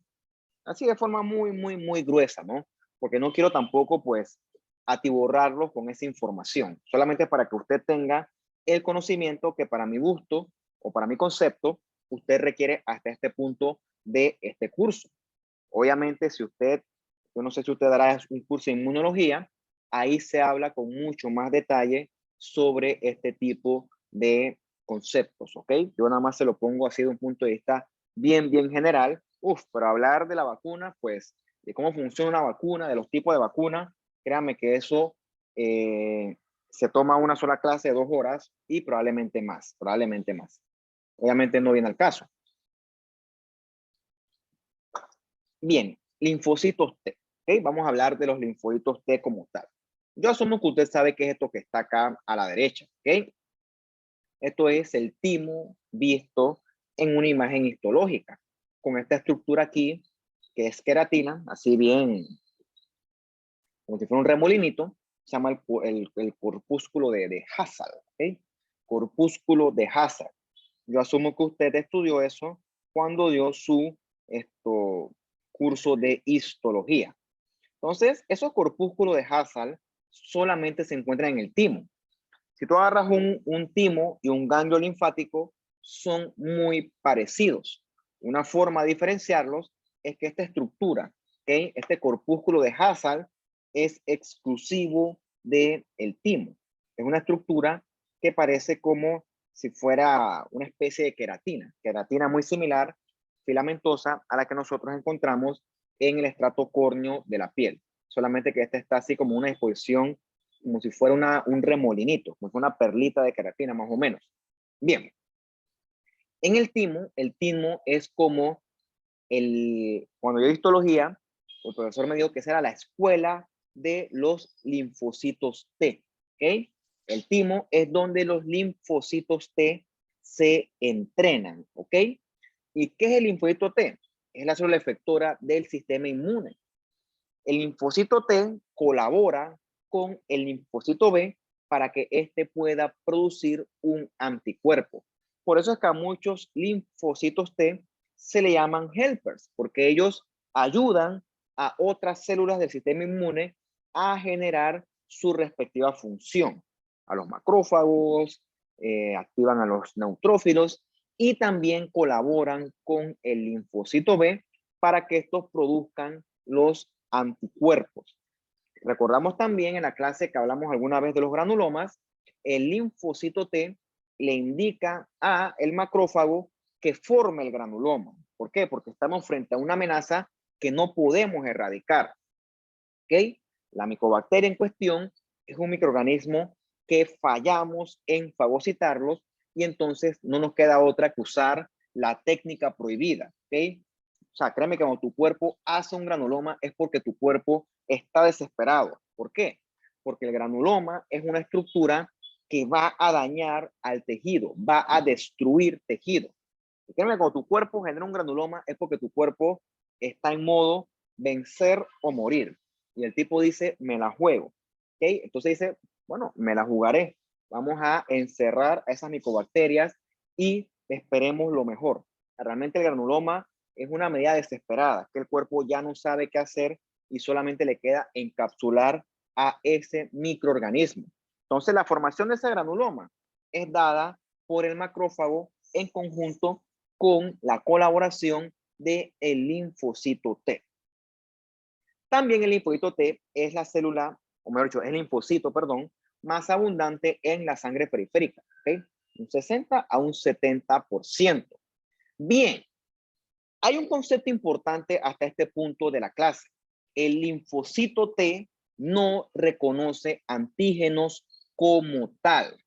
Así de forma muy gruesa, ¿no? Porque no quiero tampoco, pues, atiborrarlos con esa información. Solamente para que usted tenga el conocimiento que para mi gusto o para mi concepto, usted requiere hasta este punto de este curso. Obviamente, si usted, yo no sé si usted dará un curso de inmunología, ahí se habla con mucho más detalle sobre este tipo de conceptos, ¿ok? Yo nada más se lo pongo así de un punto de vista bien general. Pero hablar de la vacuna, pues, de cómo funciona una vacuna, de los tipos de vacuna, créanme que eso se toma una sola clase de 2 horas y probablemente más. Obviamente no viene al caso. Bien, linfocitos T. ¿Okay? Vamos a hablar de los linfocitos T como tal. Yo asumo que usted sabe qué es esto que está acá a la derecha. ¿Okay? Esto es el timo visto en una imagen histológica, con esta estructura aquí, que es queratina, así bien, como si fuera un remolinito, se llama el corpúsculo de Hassall. ¿Okay? Corpúsculo de Hassall. Yo asumo que usted estudió eso cuando dio su curso de histología. Entonces, esos corpúsculos de Hassall solamente se encuentran en el timo. Si tú agarras un timo y un ganglio linfático, son muy parecidos. Una forma de diferenciarlos es que esta estructura, ¿okay? Este corpúsculo de Hassall es exclusivo del timo. Es una estructura que parece como si fuera una especie de queratina muy similar, filamentosa, a la que nosotros encontramos en el estrato córneo de la piel. Solamente que esta está así como una disposición, como si fuera un remolinito, como si fuera una perlita de queratina más o menos. Bien, en el timo es como cuando yo histología, el profesor me dijo que esa era la escuela de los linfocitos T, ¿ok? El timo es donde los linfocitos T se entrenan, ¿ok? ¿Y qué es el linfocito T? Es la célula efectora del sistema inmune. El linfocito T colabora con el linfocito B para que éste pueda producir un anticuerpo. Por eso es que a muchos linfocitos T se le llaman helpers, porque ellos ayudan a otras células del sistema inmune a generar su respectiva función. A los macrófagos, activan a los neutrófilos y también colaboran con el linfocito B para que estos produzcan los anticuerpos. Recordamos también en la clase que hablamos alguna vez de los granulomas, el linfocito T le indica a el macrófago que forme el granuloma. ¿Por qué? Porque estamos frente a una amenaza que no podemos erradicar. ¿Ok? La micobacteria en cuestión es un microorganismo que fallamos en fagocitarlos y entonces no nos queda otra que usar la técnica prohibida. ¿Ok? O sea, créeme que cuando tu cuerpo hace un granuloma es porque tu cuerpo está desesperado. ¿Por qué? Porque el granuloma es una estructura que va a dañar al tejido, va a destruir tejido. Y créeme que cuando tu cuerpo genera un granuloma es porque tu cuerpo está en modo vencer o morir. Y el tipo dice, me la juego. ¿Okay? Entonces dice, bueno, me la jugaré. Vamos a encerrar a esas micobacterias y esperemos lo mejor. Realmente el granuloma es una medida desesperada, que el cuerpo ya no sabe qué hacer y solamente le queda encapsular a ese microorganismo. Entonces, la formación de ese granuloma es dada por el macrófago en conjunto con la colaboración del linfocito T. También el linfocito T es la célula, o mejor dicho, es el linfocito, perdón, más abundante en la sangre periférica, ¿ok? Un 60 a un 70%. Bien, hay un concepto importante hasta este punto de la clase. El linfocito T no reconoce antígenos como tal.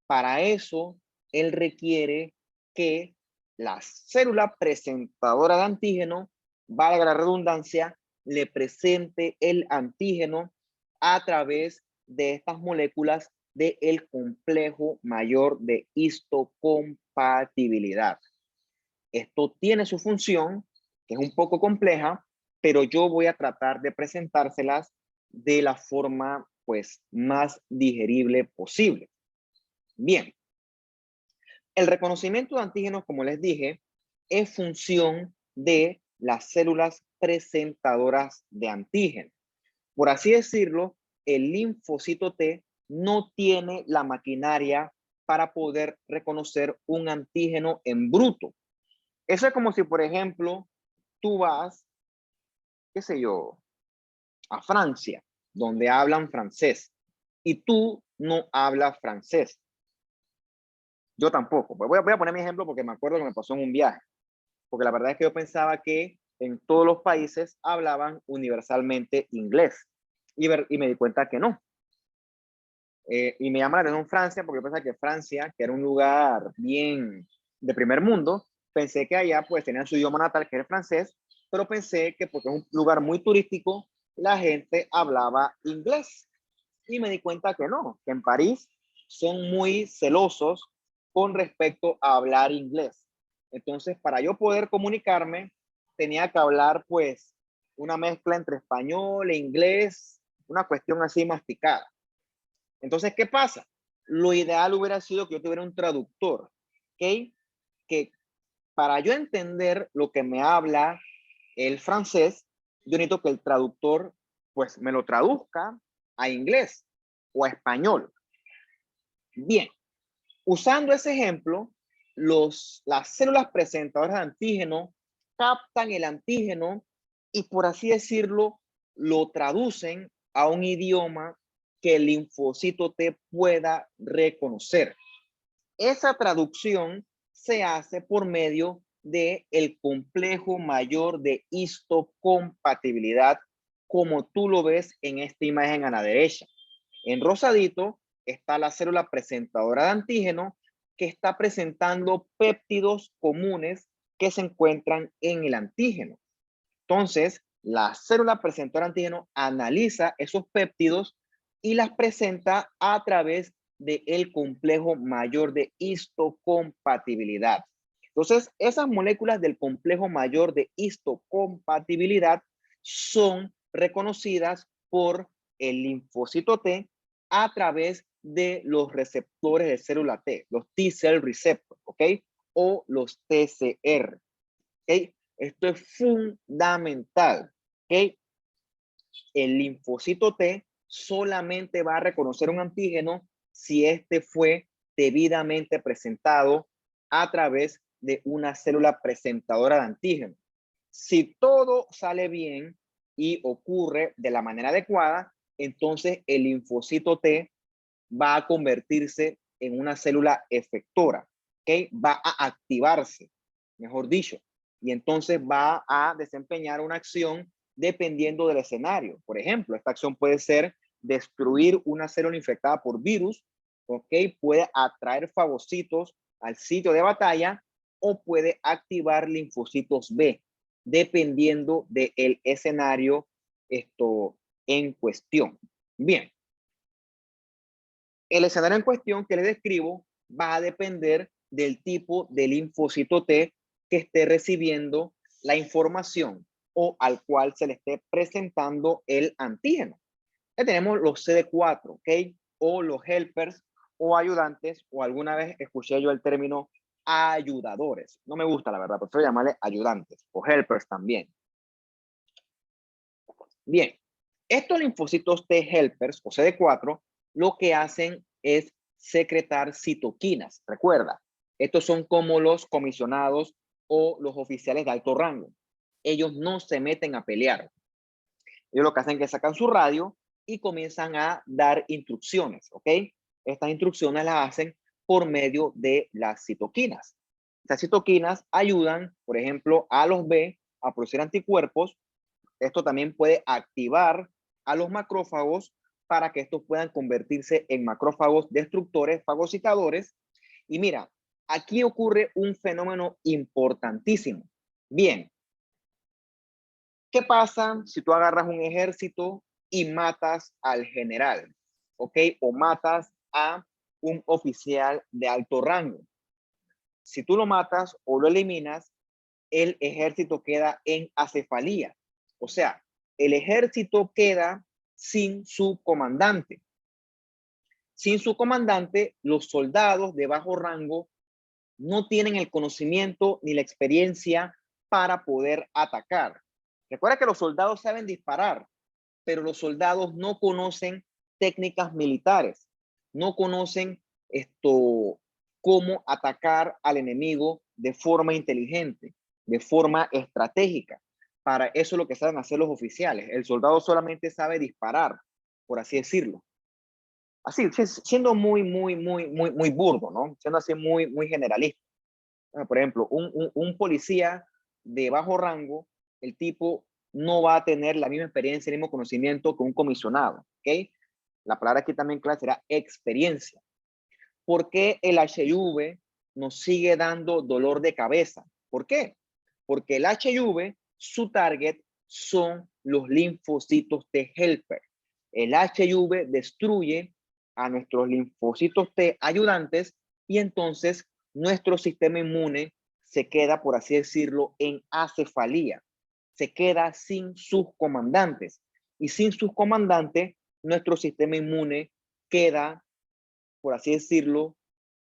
Para eso, él requiere que la célula presentadora de antígeno, valga la redundancia, le presente el antígeno a través de estas moléculas del complejo mayor de histocompatibilidad. Esto tiene su función, que es un poco compleja, pero yo voy a tratar de presentárselas de la forma pues más digerible posible. Bien, el reconocimiento de antígenos, como les dije, es función de las células presentadoras de antígenos. Por así decirlo, el linfocito T no tiene la maquinaria para poder reconocer un antígeno en bruto. Eso es como si, por ejemplo, tú vas, qué sé yo, a Francia, donde hablan francés, y tú no hablas francés. Yo tampoco. Pues voy a poner mi ejemplo porque me acuerdo que me pasó en un viaje. Porque la verdad es que yo pensaba que en todos los países hablaban universalmente inglés. Y me di cuenta que no. Y me llama la atención Francia, porque yo pensaba que Francia, que era un lugar bien de primer mundo, pensé que allá pues tenían su idioma natal, que era el francés, pero pensé que porque es un lugar muy turístico, la gente hablaba inglés. Y me di cuenta que no, que en París son muy celosos con respecto a hablar inglés. Entonces, para yo poder comunicarme, tenía que hablar pues una mezcla entre español e inglés, una cuestión así masticada. Entonces, ¿qué pasa? Lo ideal hubiera sido que yo tuviera un traductor, ¿ok? Que para yo entender lo que me habla el francés, yo necesito que el traductor pues me lo traduzca a inglés o a español. Bien, usando ese ejemplo, las células presentadoras de antígeno captan el antígeno y, por así decirlo, lo traducen a un idioma que el linfocito T pueda reconocer. Esa traducción se hace por medio del complejo mayor de histocompatibilidad, como tú lo ves en esta imagen a la derecha. En rosadito está la célula presentadora de antígeno que está presentando péptidos comunes que se encuentran en el antígeno. Entonces, la célula presentadora de antígeno analiza esos péptidos y las presenta a través del complejo mayor de histocompatibilidad. Entonces, esas moléculas del complejo mayor de histocompatibilidad son reconocidas por el linfocito T a través de los receptores de célula T, los T-cell receptors, ¿ok? O los TCR, ¿ok? Esto es fundamental, ¿ok? El linfocito T solamente va a reconocer un antígeno si este fue debidamente presentado a través de una célula presentadora de antígeno. Si todo sale bien y ocurre de la manera adecuada, entonces el linfocito T va a convertirse en una célula efectora, ¿ok? Va a activarse, mejor dicho, y entonces va a desempeñar una acción dependiendo del escenario. Por ejemplo, esta acción puede ser destruir una célula infectada por virus, ¿ok? Puede atraer fagocitos al sitio de batalla o puede activar linfocitos B, dependiendo del escenario en cuestión. Bien, el escenario en cuestión que les describo va a depender del tipo de linfocito T que esté recibiendo la información o al cual se le esté presentando el antígeno. Ya tenemos los CD4, ¿ok? O los helpers o ayudantes, o alguna vez escuché yo el término ayudadores. No me gusta, la verdad, prefiero llamarle ayudantes o helpers también. Bien, estos linfocitos T helpers o CD4 lo que hacen es secretar citoquinas. Recuerda, estos son como los comisionados o los oficiales de alto rango. Ellos no se meten a pelear. Ellos lo que hacen es que sacan su radio y comienzan a dar instrucciones, ¿ok? Estas instrucciones las hacen por medio de las citoquinas. Estas citoquinas ayudan, por ejemplo, a los B a producir anticuerpos. Esto también puede activar a los macrófagos para que estos puedan convertirse en macrófagos destructores, fagocitadores. Y mira, aquí ocurre un fenómeno importantísimo. Bien, ¿qué pasa si tú agarras un ejército y matas al general? ¿Ok? O matas a un oficial de alto rango. Si tú lo matas o lo eliminas, el ejército queda en acefalía. O sea, el ejército queda sin su comandante. Sin su comandante, los soldados de bajo rango no tienen el conocimiento ni la experiencia para poder atacar. Recuerda que los soldados saben disparar, pero los soldados no conocen técnicas militares, no conocen cómo atacar al enemigo de forma inteligente, de forma estratégica. Para eso es lo que saben hacer los oficiales. El soldado solamente sabe disparar, por así decirlo. Así, siendo muy burdo, ¿no? Siendo así muy generalista. Por ejemplo, un policía de bajo rango, el tipo no va a tener la misma experiencia, el mismo conocimiento que un comisionado, ¿ok? La palabra aquí también clave será experiencia. ¿Por qué el HIV nos sigue dando dolor de cabeza? ¿Por qué? Porque el HIV, su target son los linfocitos T helper. El HIV destruye a nuestros linfocitos T ayudantes y entonces nuestro sistema inmune se queda, por así decirlo, en acefalía. Se queda sin sus comandantes. Y sin sus comandantes, nuestro sistema inmune queda, por así decirlo,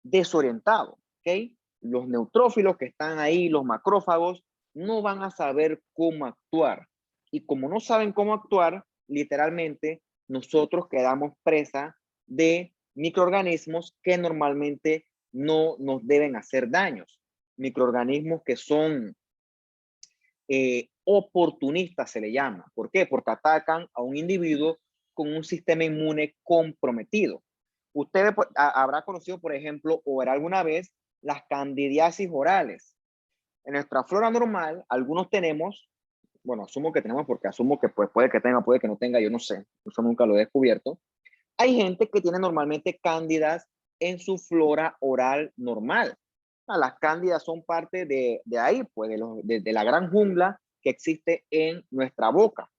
desorientado, ¿ok? Los neutrófilos que están ahí, los macrófagos, no van a saber cómo actuar. Y como no saben cómo actuar, literalmente nosotros quedamos presa de microorganismos que normalmente no nos deben hacer daños. Microorganismos que son oportunistas, se le llama. ¿Por qué? Porque atacan a un individuo con un sistema inmune comprometido. Usted habrá conocido, por ejemplo, o verá alguna vez las candidiasis orales. En nuestra flora normal, algunos tenemos, bueno, asumo que tenemos porque asumo que pues, puede que tenga, puede que no tenga, yo no sé, eso nunca lo he descubierto. Hay gente que tiene normalmente cándidas en su flora oral normal. Las cándidas son parte de ahí, pues de la gran jungla que existe en nuestra boca.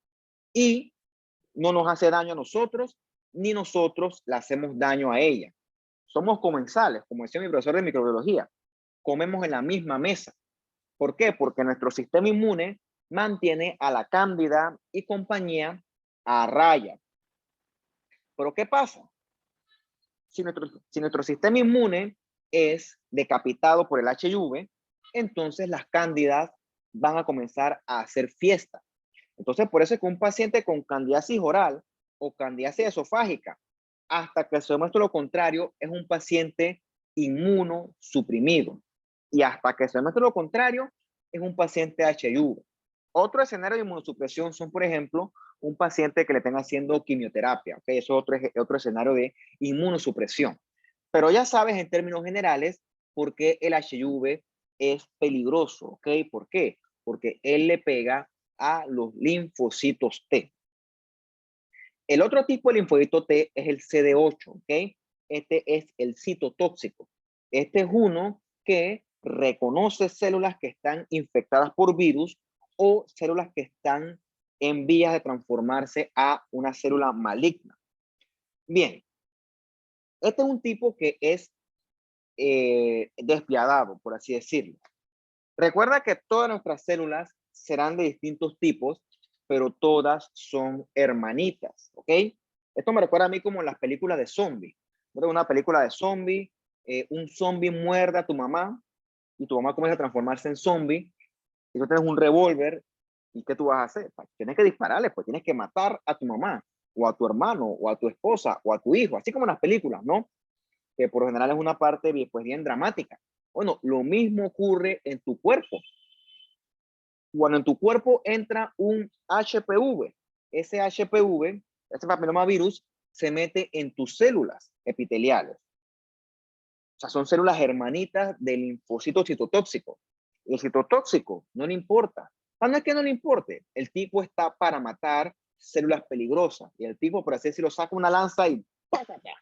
Y no nos hace daño a nosotros, ni nosotros le hacemos daño a ella. Somos comensales, como decía mi profesor de microbiología. Comemos en la misma mesa. ¿Por qué? Porque nuestro sistema inmune mantiene a la cándida y compañía a raya. Pero ¿qué pasa? Si nuestro sistema inmune es decapitado por el HIV, entonces las cándidas van a comenzar a hacer fiesta. Entonces, por eso es que un paciente con candidiasis oral o candidiasis esofágica, hasta que se demuestre lo contrario, es un paciente inmunosuprimido. Y hasta que se demuestre lo contrario, es un paciente HIV. Otro escenario de inmunosupresión son, por ejemplo, un paciente que le estén haciendo quimioterapia. ¿Okay? Eso es otro escenario de inmunosupresión. Pero ya sabes, en términos generales, por qué el HIV es peligroso. ¿Ok? ¿Por qué? Porque él le pega a los linfocitos T. El otro tipo de linfocito T es el CD8, ¿ok? Este es el citotóxico. Este es uno que reconoce células que están infectadas por virus o células que están en vías de transformarse a una célula maligna. Bien, este es un tipo que es despiadado, por así decirlo. Recuerda que todas nuestras células serán de distintos tipos, pero todas son hermanitas, ¿ok? Esto me recuerda a mí como en las películas de zombies. una película de zombie, un zombie muerde a tu mamá y tu mamá comienza a transformarse en zombie y tú tienes un revólver. ¿Y qué tú vas a hacer? Pues tienes que dispararle, pues tienes que matar a tu mamá o a tu hermano o a tu esposa o a tu hijo, así como en las películas, ¿no? Que por lo general es una parte bien, pues bien dramática. Bueno, lo mismo ocurre en tu cuerpo. Cuando en tu cuerpo entra un HPV, ese HPV, ese papillomavirus, se mete en tus células epiteliales. O sea, son células hermanitas del linfocito citotóxico. El citotóxico no le importa. No es que no le importe. El tipo está para matar células peligrosas. Y el tipo, por así decirlo, saca una lanza y ¡pácata!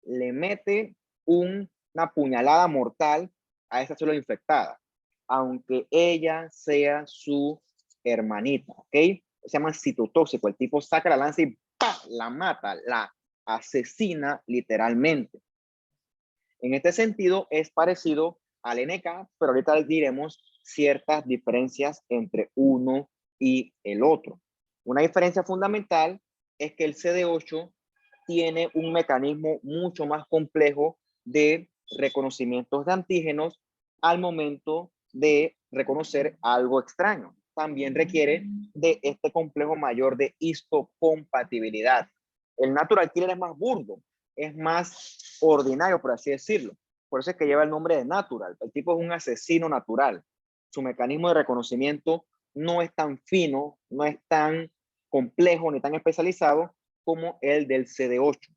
Le mete una puñalada mortal a esa célula infectada, aunque ella sea su hermanita, ¿ok? Se llama citotóxico. El tipo saca la lanza y ¡pah! La mata, la asesina literalmente. En este sentido, es parecido al NK, pero ahorita diremos ciertas diferencias entre uno y el otro. Una diferencia fundamental es que el CD8 tiene un mecanismo mucho más complejo de reconocimientos de antígenos al momento de reconocer algo extraño. También requiere de este complejo mayor de histocompatibilidad. El natural killer es más burdo, es más ordinario, por así decirlo. Por eso es que lleva el nombre de natural. El tipo es un asesino natural. Su mecanismo de reconocimiento no es tan fino, no es tan complejo ni tan especializado como el del CD8.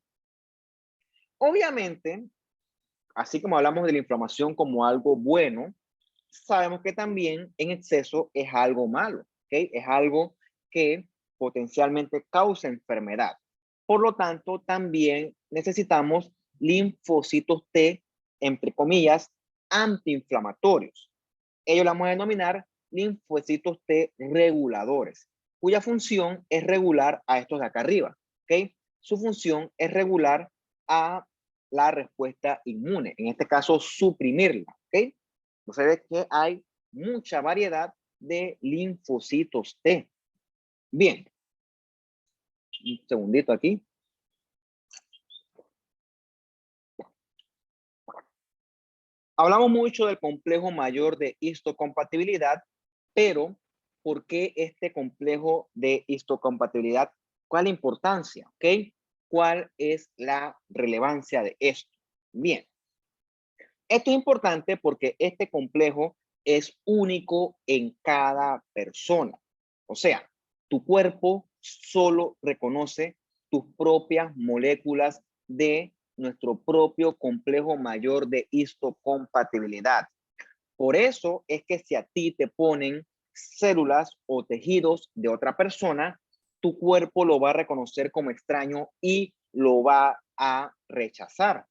Obviamente, así como hablamos de la inflamación como algo bueno, sabemos que también en exceso es algo malo, ¿okay? Es algo que potencialmente causa enfermedad. Por lo tanto, también necesitamos linfocitos T, entre comillas, antiinflamatorios. Ellos la vamos a denominar linfocitos T reguladores, cuya función es regular a estos de acá arriba, ¿ok? Su función es regular a la respuesta inmune, en este caso suprimirla, ¿ok? Entonces ves que hay mucha variedad de linfocitos T. Bien, un segundito aquí. Hablamos mucho del complejo mayor de histocompatibilidad, pero ¿por qué este complejo de histocompatibilidad? ¿Cuál es la importancia? ¿Okay? ¿Cuál es la relevancia de esto? Bien, esto es importante porque este complejo es único en cada persona. O sea, tu cuerpo solo reconoce tus propias moléculas de nuestro propio complejo mayor de histocompatibilidad. Por eso es que si a ti te ponen células o tejidos de otra persona, tu cuerpo lo va a reconocer como extraño y lo va a rechazar.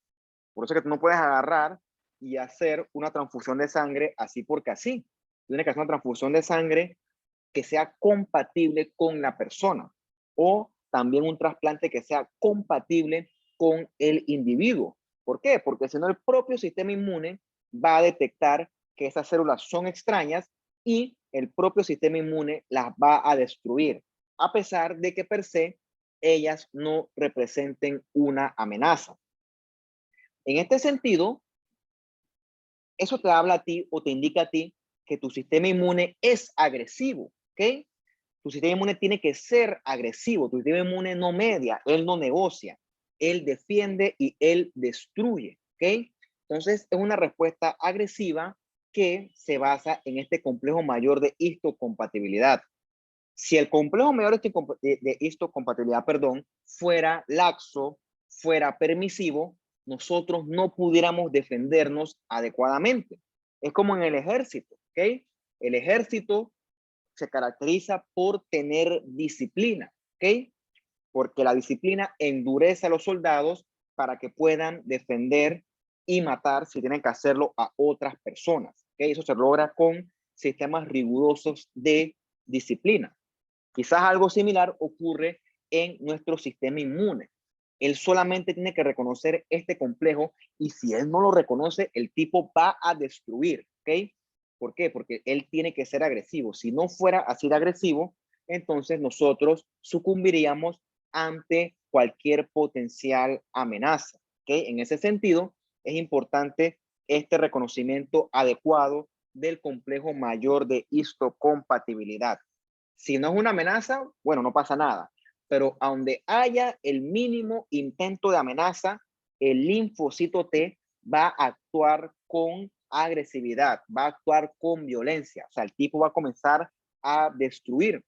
Por eso es que tú no puedes agarrar y hacer una transfusión de sangre así porque así. Tienes que hacer una transfusión de sangre que sea compatible con la persona o también un trasplante que sea compatible con el individuo. ¿Por qué? Porque si no, el propio sistema inmune va a detectar que esas células son extrañas y el propio sistema inmune las va a destruir, a pesar de que per se ellas no representen una amenaza. En este sentido, eso te habla a ti o te indica a ti que tu sistema inmune es agresivo, ¿ok? Tu sistema inmune tiene que ser agresivo, tu sistema inmune no media, él no negocia, él defiende y él destruye, ¿ok? Entonces es una respuesta agresiva que se basa en este complejo mayor de histocompatibilidad. Si el complejo mayor de histocompatibilidad, perdón, fuera laxo, fuera permisivo, nosotros no pudiéramos defendernos adecuadamente. Es como en el ejército, ¿ok? El ejército se caracteriza por tener disciplina, ¿ok? Porque la disciplina endurece a los soldados para que puedan defender y matar si tienen que hacerlo a otras personas, ¿ok? Eso se logra con sistemas rigurosos de disciplina. Quizás algo similar ocurre en nuestro sistema inmune. Él solamente tiene que reconocer este complejo y si él no lo reconoce, el tipo va a destruir, ¿ok? ¿Por qué? Porque él tiene que ser agresivo. Si no fuera así de agresivo, entonces nosotros sucumbiríamos ante cualquier potencial amenaza, En ese sentido, es importante este reconocimiento adecuado del complejo mayor de histocompatibilidad. Si no es una amenaza, bueno, no pasa nada, pero a donde haya el mínimo intento de amenaza, el linfocito T va a actuar con agresividad, va a actuar con violencia, o sea, el tipo va a comenzar a destruir.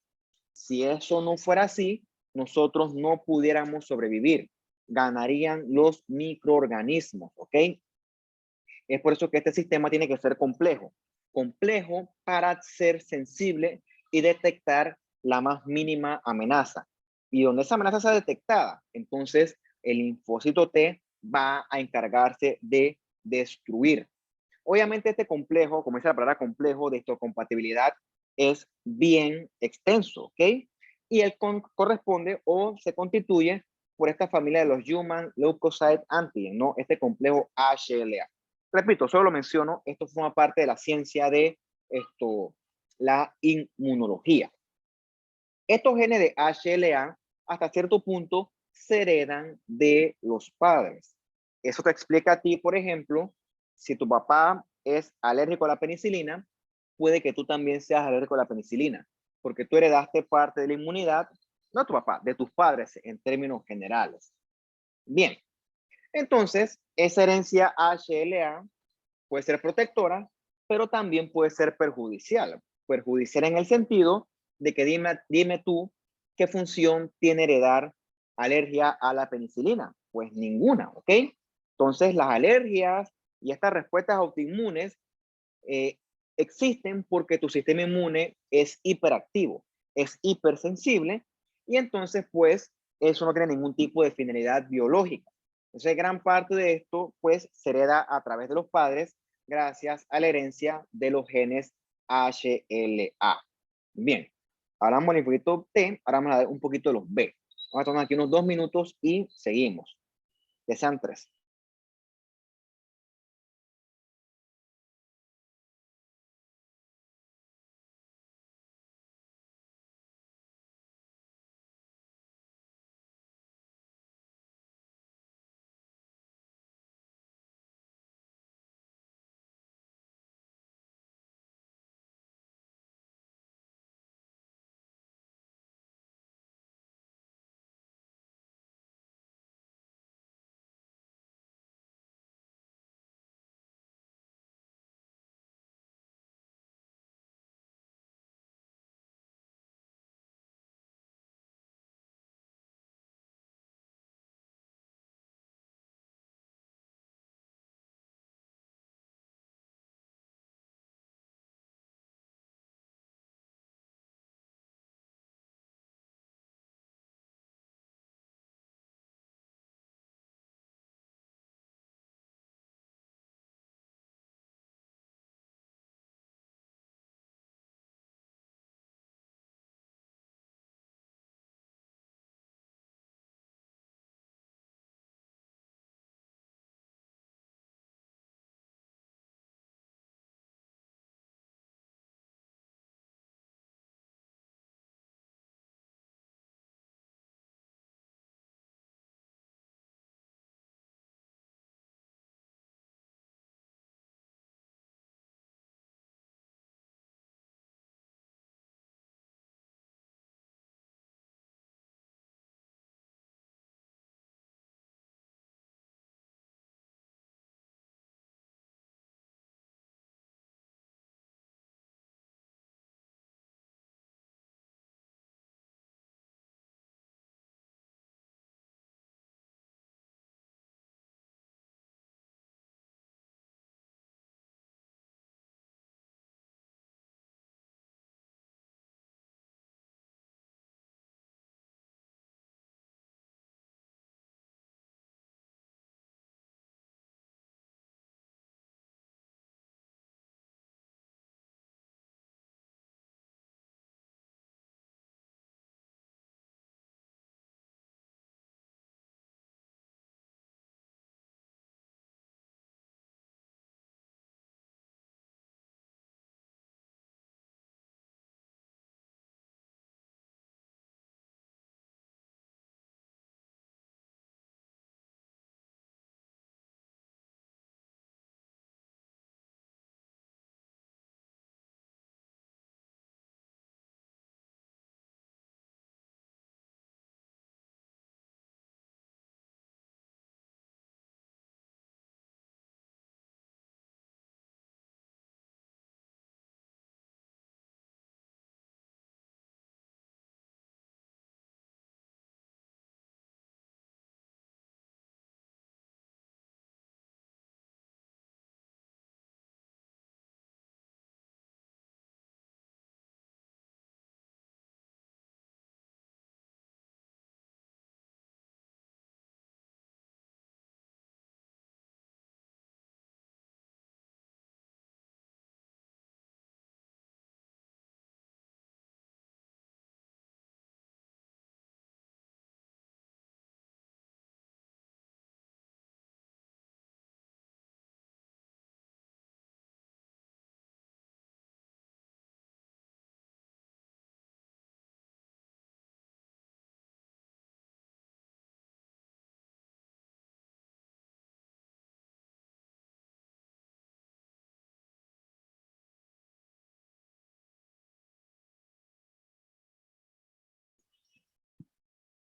Si eso no fuera así, nosotros no pudiéramos sobrevivir, ganarían los microorganismos, ¿ok? Es por eso que este sistema tiene que ser complejo. Complejo para ser sensible y detectar la más mínima amenaza. Y donde esa amenaza sea detectada, entonces el linfocito T va a encargarse de destruir. Obviamente este complejo, como dice la palabra complejo, de histocompatibilidad, es bien extenso, ¿ok? Y él corresponde o se constituye por esta familia de los Human Leukocyte Antigen, ¿no? Este complejo HLA. Repito, solo lo menciono, esto forma parte de la ciencia de la inmunología. Estos genes de HLA hasta cierto punto se heredan de los padres. Eso te explica a ti, por ejemplo, si tu papá es alérgico a la penicilina, puede que tú también seas alérgico a la penicilina, porque tú heredaste parte de la inmunidad, no de tu papá, de tus padres en términos generales. Bien, entonces esa herencia HLA puede ser protectora, pero también puede ser perjudicial. Perjudicial en el sentido de que dime tú qué función tiene heredar alergia a la penicilina. Pues ninguna, ¿ok? Entonces las alergias y estas respuestas autoinmunes eh, existen porque tu sistema inmune es hiperactivo, es hipersensible y entonces pues eso no tiene ningún tipo de finalidad biológica. Entonces gran parte de esto pues se hereda a través de los padres gracias a la herencia de los genes HLA. Bien, ahora vamos al poquito T, ahora vamos a dar un poquito de los B. Vamos a tomar aquí unos 2 minutos y seguimos. Que sean 3.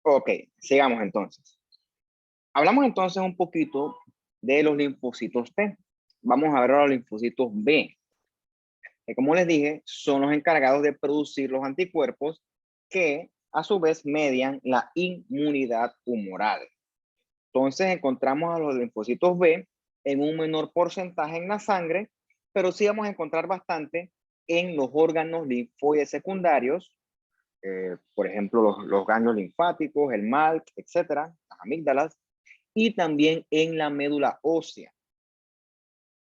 Ok, sigamos entonces. Hablamos entonces un poquito de los linfocitos T. Vamos a ver ahora los linfocitos B, que como les dije, son los encargados de producir los anticuerpos que a su vez median la inmunidad humoral. Entonces encontramos a los linfocitos B en un menor porcentaje en la sangre, pero sí vamos a encontrar bastante en los órganos linfoides secundarios, por ejemplo, los ganglios linfáticos, el MALC, etcétera, las amígdalas, y también en la médula ósea.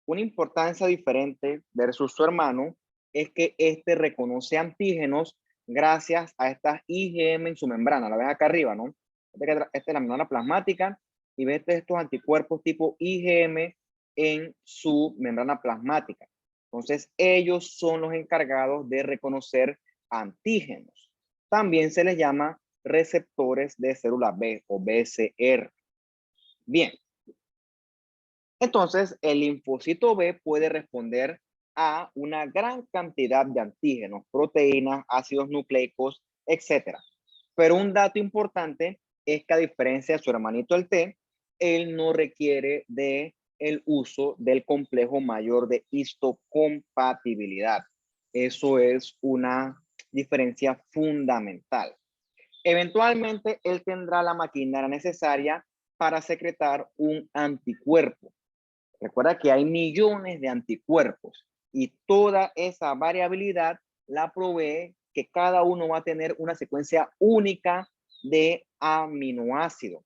Una importancia diferente versus su hermano es que este reconoce antígenos gracias a estas IgM en su membrana. La ves acá arriba, ¿no? Esta es la membrana plasmática y ves estos anticuerpos tipo IgM en su membrana plasmática. Entonces, ellos son los encargados de reconocer antígenos. También se les llama receptores de célula B o BCR. Bien. Entonces, el linfocito B puede responder a una gran cantidad de antígenos, proteínas, ácidos nucleicos, etc. Pero un dato importante es que a diferencia de su hermanito el T, él no requiere de el uso del complejo mayor de histocompatibilidad. Eso es una diferencia fundamental. Eventualmente, él tendrá la maquinaria necesaria para secretar un anticuerpo. Recuerda que hay millones de anticuerpos y toda esa variabilidad la provee que cada uno va a tener una secuencia única de aminoácidos.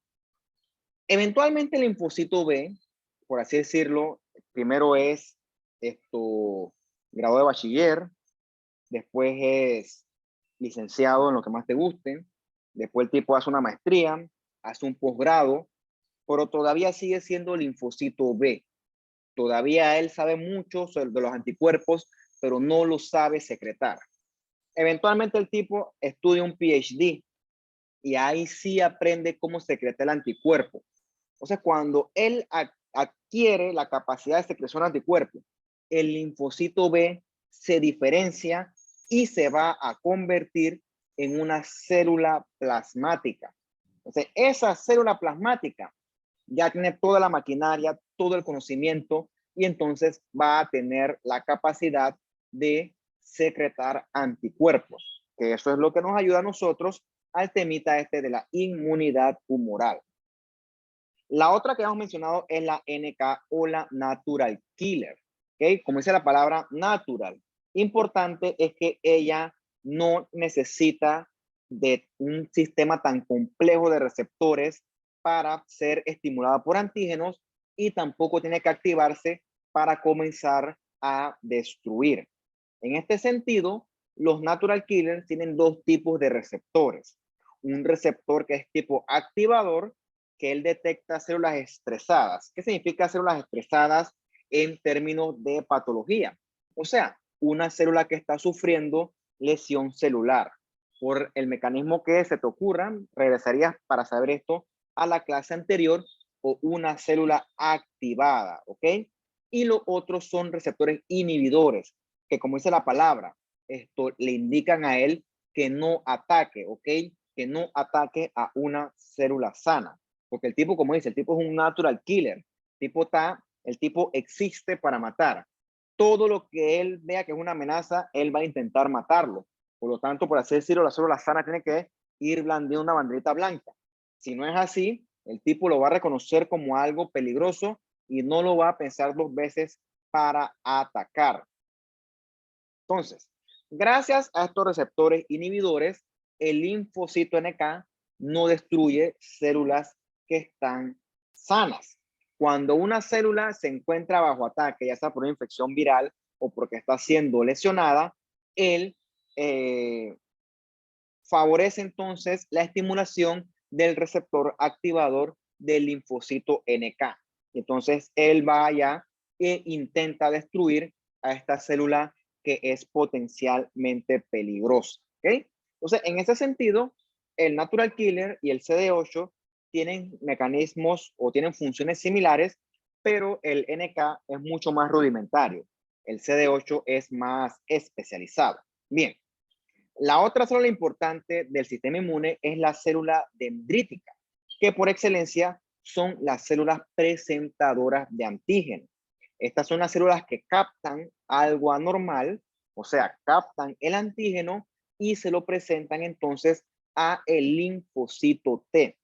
Eventualmente el linfocito B, por así decirlo, primero es grado de bachiller, después es licenciado en lo que más te guste, después el tipo hace una maestría, hace un posgrado, pero todavía sigue siendo linfocito B. Todavía él sabe mucho de los anticuerpos, pero no lo sabe secretar. Eventualmente el tipo estudia un PhD y ahí sí aprende cómo secretar el anticuerpo. Entonces, cuando él adquiere la capacidad de secreción de anticuerpo, el linfocito B se diferencia y se va a convertir en una célula plasmática. Entonces, esa célula plasmática ya tiene toda la maquinaria, todo el conocimiento y entonces va a tener la capacidad de secretar anticuerpos, que eso es lo que nos ayuda a nosotros al temita este de la inmunidad humoral. La otra que hemos mencionado es la NK o la Natural Killer, ¿ok? Como dice la palabra natural, importante es que ella no necesita de un sistema tan complejo de receptores para ser estimulada por antígenos y tampoco tiene que activarse para comenzar a destruir. En este sentido, los natural killers tienen dos tipos de receptores. Un receptor que es tipo activador, que él detecta células estresadas. ¿Qué significa células estresadas en términos de patología? O sea, una célula que está sufriendo lesión celular. Por el mecanismo que se te ocurra, regresarías para saber esto a la clase anterior, o una célula activada, ¿ok? Y los otros son receptores inhibidores, que como dice la palabra, esto le indican a él que no ataque, ¿ok? Que no ataque a una célula sana. Porque el tipo, como dice, el tipo es un natural killer. El tipo existe para matar. Todo lo que él vea que es una amenaza, él va a intentar matarlo. Por lo tanto, por así decirlo, la célula sana tiene que ir blandiendo una banderita blanca. Si no es así, el tipo lo va a reconocer como algo peligroso y no lo va a pensar dos veces para atacar. Entonces, gracias a estos receptores inhibidores, el linfocito NK no destruye células que están sanas. Cuando una célula se encuentra bajo ataque, ya sea por una infección viral o porque está siendo lesionada, él favorece entonces la estimulación del receptor activador del linfocito NK. Entonces, él va allá e intenta destruir a esta célula que es potencialmente peligrosa. ¿Ok? Entonces, en ese sentido, el Natural Killer y el CD8 tienen mecanismos o tienen funciones similares, pero el NK es mucho más rudimentario. El CD8 es más especializado. Bien. La otra célula importante del sistema inmune es la célula dendrítica, que por excelencia son las células presentadoras de antígenos. Estas son las células que captan algo anormal, o sea, captan el antígeno y se lo presentan entonces a el linfocito T.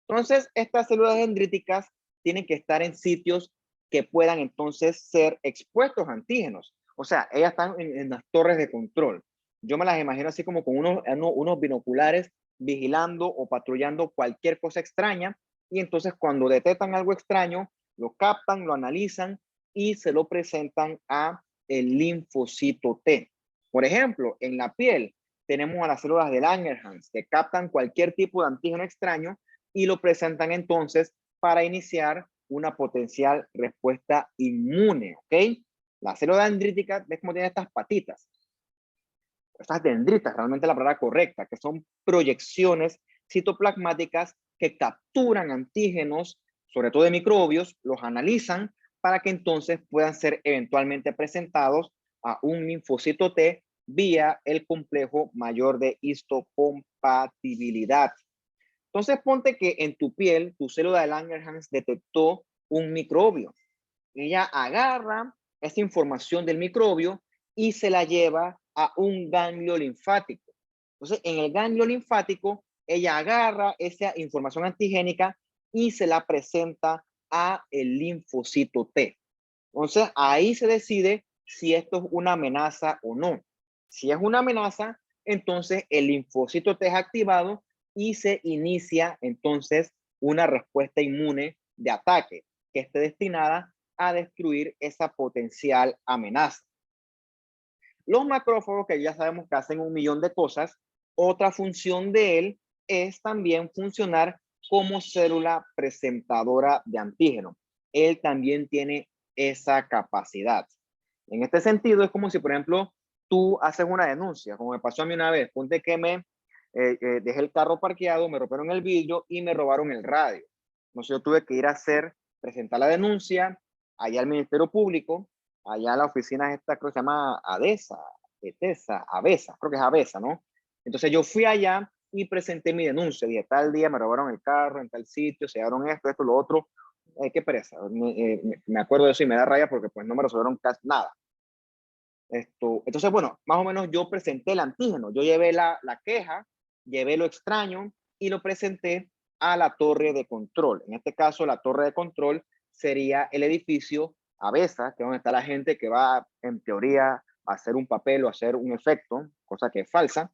Entonces, estas células dendríticas tienen que estar en sitios que puedan entonces ser expuestos a antígenos. O sea, ellas están en las torres de control. Yo me las imagino así como con unos binoculares vigilando o patrullando cualquier cosa extraña, y entonces cuando detectan algo extraño, lo captan, lo analizan y se lo presentan a el linfocito T. Por ejemplo, en la piel tenemos a las células de Langerhans que captan cualquier tipo de antígeno extraño y lo presentan entonces para iniciar una potencial respuesta inmune, ¿ok? La célula dendrítica, ¿ves cómo tiene estas patitas? Estas dendritas, realmente la palabra correcta, que son proyecciones citoplasmáticas que capturan antígenos, sobre todo de microbios, los analizan para que entonces puedan ser eventualmente presentados a un linfocito T vía el complejo mayor de histocompatibilidad. Entonces ponte que en tu piel, tu célula de Langerhans detectó un microbio. Ella agarra esa información del microbio y se la lleva a un ganglio linfático. Entonces, en el ganglio linfático, ella agarra esa información antigénica y se la presenta a el linfocito T. Entonces, ahí se decide si esto es una amenaza o no. Si es una amenaza, entonces el linfocito T es activado y se inicia entonces una respuesta inmune de ataque que esté destinada a destruir esa potencial amenaza. Los macrófagos, que ya sabemos que hacen un millón de cosas, otra función de él es también funcionar como célula presentadora de antígeno. Él también tiene esa capacidad. En este sentido, es como si, por ejemplo, tú haces una denuncia, como me pasó a mí una vez. Ponte que dejé el carro parqueado, me rompieron el vidrio y me robaron el radio. Entonces yo tuve que ir a presentar la denuncia allá al Ministerio Público, allá a la oficina esta, creo que se llama ADESA, ETESA, ABESA, creo que es ABESA, ¿no? Entonces yo fui allá y presenté mi denuncia. Dije, tal día me robaron el carro, en tal sitio, se llevaron esto, lo otro. Qué pereza. Me acuerdo de eso y me da raya porque pues no me resolvieron casi nada. Entonces, bueno, más o menos yo presenté el antígeno. Yo llevé la queja, llevé lo extraño y lo presenté a la torre de control. En este caso, la torre de control sería el edificio ABESA, que es donde está la gente que va, en teoría, a hacer un papel o a hacer un efecto, cosa que es falsa.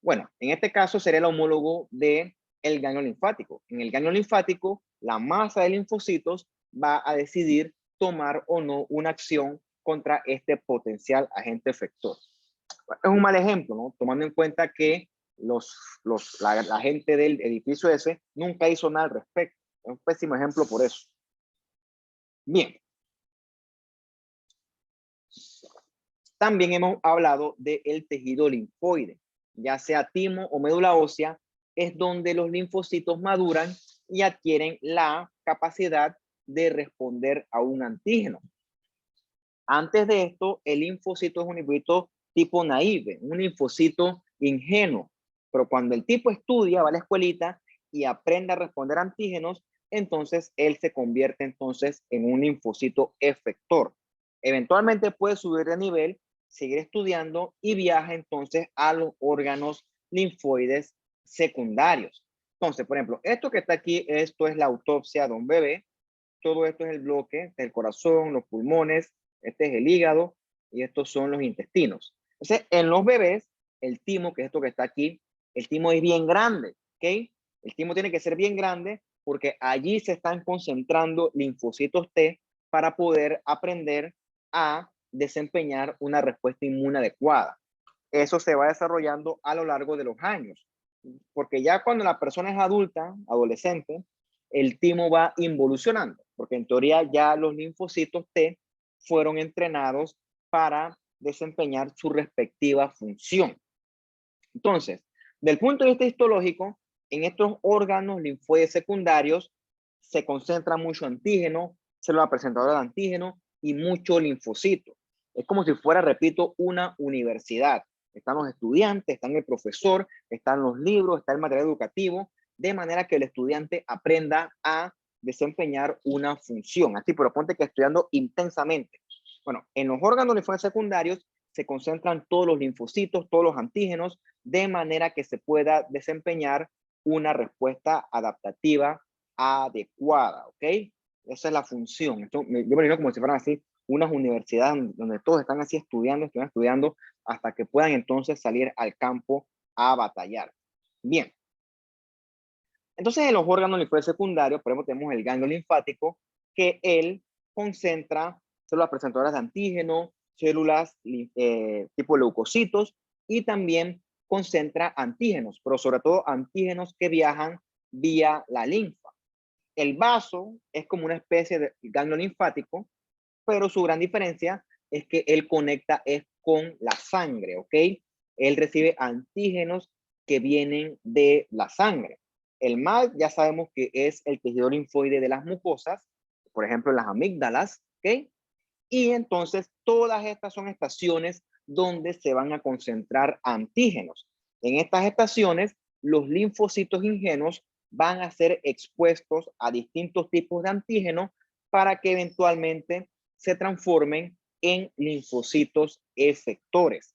Bueno, en este caso sería el homólogo del ganglio linfático. En el ganglio linfático, la masa de linfocitos va a decidir tomar o no una acción contra este potencial agente efector. Es un mal ejemplo, ¿no? Tomando en cuenta que la gente del edificio ese nunca hizo nada al respecto. Es un pésimo ejemplo por eso. Bien. También hemos hablado del tejido linfoide, ya sea timo o médula ósea, es donde los linfocitos maduran y adquieren la capacidad de responder a un antígeno. Antes de esto, el linfocito es un linfocito tipo naive, un linfocito ingenuo, pero cuando el tipo estudia, va a la escuelita y aprende a responder a antígenos, entonces él se convierte entonces en un linfocito efector. Eventualmente puede subir de nivel, seguir estudiando y viaja entonces a los órganos linfoides secundarios. Entonces, por ejemplo, esto que está aquí, esto es la autopsia de un bebé. Todo esto es el bloque del corazón, los pulmones, este es el hígado y estos son los intestinos. Entonces, en los bebés, el timo, que es esto que está aquí, el timo es bien grande, ¿ok? El timo tiene que ser bien grande porque allí se están concentrando linfocitos T para poder aprender a desempeñar una respuesta inmune adecuada. Eso se va desarrollando a lo largo de los años, porque ya cuando la persona es adulta, adolescente, el timo va involucionando, porque en teoría ya los linfocitos T fueron entrenados para desempeñar su respectiva función. Entonces, del punto de vista histológico, en estos órganos linfoides secundarios se concentra mucho antígeno, célula presentadora de antígeno y mucho linfocito. Es como si fuera, repito, una universidad. están los estudiantes, está el profesor, están los libros, está el material educativo, de manera que el estudiante aprenda a desempeñar una función. Así, pero ponte que estudiando intensamente. Bueno, en los órganos linfáticos secundarios se concentran todos los linfocitos, todos los antígenos, de manera que se pueda desempeñar una respuesta adaptativa adecuada, ¿ok? Esa es la función. Esto, yo me imagino como si fueran así unas universidades donde todos están así estudiando, hasta que puedan entonces salir al campo a batallar. Bien. Entonces, en los órganos linfáticos secundarios, por ejemplo, tenemos el ganglio linfático, que él concentra células presentadoras de antígeno, células tipo leucocitos, y también concentra antígenos, pero sobre todo antígenos que viajan vía la linfa. El vaso es como una especie de ganglio linfático, pero su gran diferencia es que él conecta con la sangre, ¿ok? Él recibe antígenos que vienen de la sangre. El MAD ya sabemos que es el tejido linfoide de las mucosas, por ejemplo, las amígdalas, ¿ok? Y entonces todas estas son estaciones donde se van a concentrar antígenos. En estas estaciones, los linfocitos ingenuos van a ser expuestos a distintos tipos de antígenos para que eventualmente se transformen en linfocitos efectores.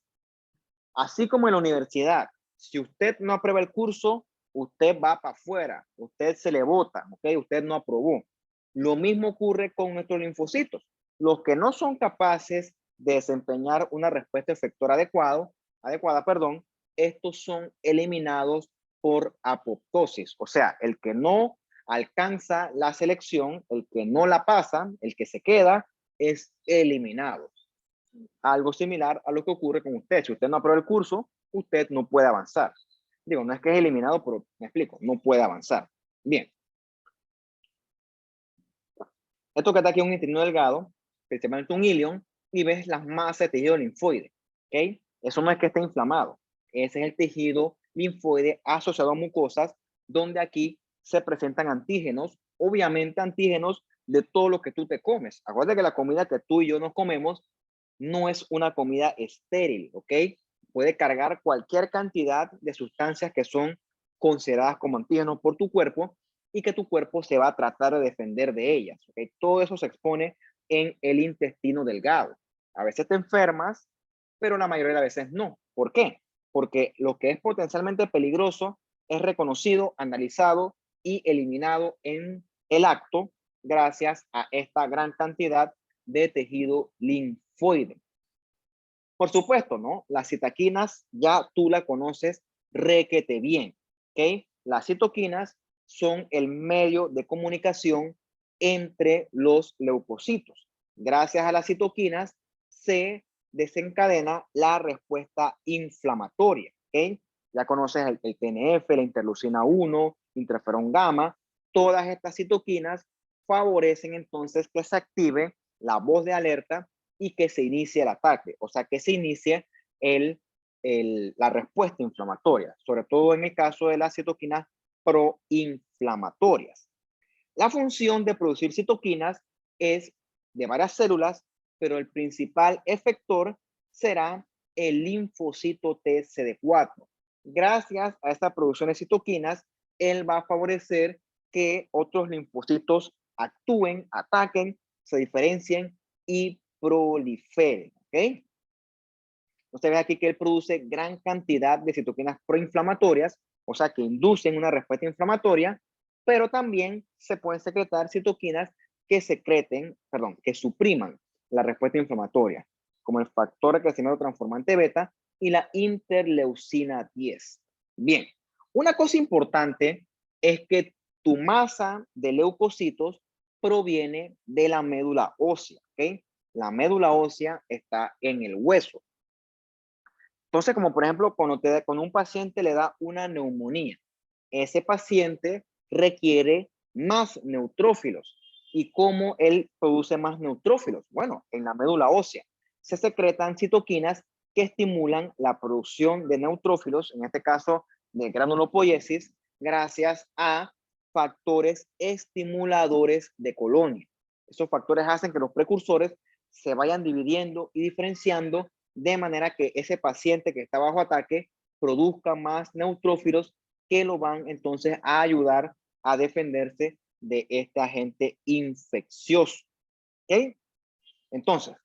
Así como en la universidad, si usted no aprueba el curso, usted va para afuera, usted se le vota, ¿ok? Usted no aprobó. Lo mismo ocurre con nuestros linfocitos. Los que no son capaces de desempeñar una respuesta efectora adecuada, estos son eliminados por apoptosis. O sea, el que no alcanza la selección, el que no la pasa, el que se queda, es eliminado. Algo similar a lo que ocurre con usted. Si usted no aprueba el curso, usted no puede avanzar. Digo, no es que es eliminado, pero me explico, no puede avanzar. Bien. Esto que está aquí es un intestino delgado, principalmente un ilion, y ves las masas de tejido linfoide. ¿Ok? Eso no es que esté inflamado. Ese es el tejido linfoide asociado a mucosas, donde aquí se presentan antígenos, obviamente antígenos de todo lo que tú te comes. Acuérdate que la comida que tú y yo nos comemos no es una comida estéril, ¿ok? Puede cargar cualquier cantidad de sustancias que son consideradas como antígenos por tu cuerpo y que tu cuerpo se va a tratar de defender de ellas, ¿ok? Todo eso se expone en el intestino delgado. A veces te enfermas, pero la mayoría de las veces no. ¿Por qué? Porque lo que es potencialmente peligroso es reconocido, analizado y eliminado en el acto gracias a esta gran cantidad de tejido linfoide. Por supuesto, ¿no? Las citoquinas ya tú la conoces requete bien, ¿ok? Las citoquinas son el medio de comunicación entre los leucocitos. Gracias a las citoquinas se desencadena la respuesta inflamatoria, ¿ok? Ya conoces el TNF, la interleucina 1, interferón gamma. Todas estas citoquinas favorecen entonces que se active la voz de alerta y que se inicie el ataque, o sea, que se inicie la respuesta inflamatoria, sobre todo en el caso de las citoquinas proinflamatorias. La función de producir citoquinas es de varias células, pero el principal efector será el linfocito TCD4. Gracias a esta producción de citoquinas, él va a favorecer que otros linfocitos actúen, ataquen, se diferencien y proliferen, ¿ok? Usted ve aquí que él produce gran cantidad de citoquinas proinflamatorias, o sea, que inducen una respuesta inflamatoria, pero también se pueden secretar citoquinas que supriman la respuesta inflamatoria, como el factor de crecimiento transformante beta y la interleucina 10. Bien, una cosa importante es que tu masa de leucocitos proviene de la médula ósea, ¿ok? La médula ósea está en el hueso. Entonces, como por ejemplo, cuando un paciente le da una neumonía, ese paciente requiere más neutrófilos. ¿Y cómo él produce más neutrófilos? Bueno, en la médula ósea se secretan citoquinas que estimulan la producción de neutrófilos, en este caso de granulopoiesis, gracias a factores estimuladores de colonia. Esos factores hacen que los precursores se vayan dividiendo y diferenciando de manera que ese paciente que está bajo ataque produzca más neutrófilos que lo van entonces a ayudar a defenderse de este agente infeccioso. ¿Ok? Entonces,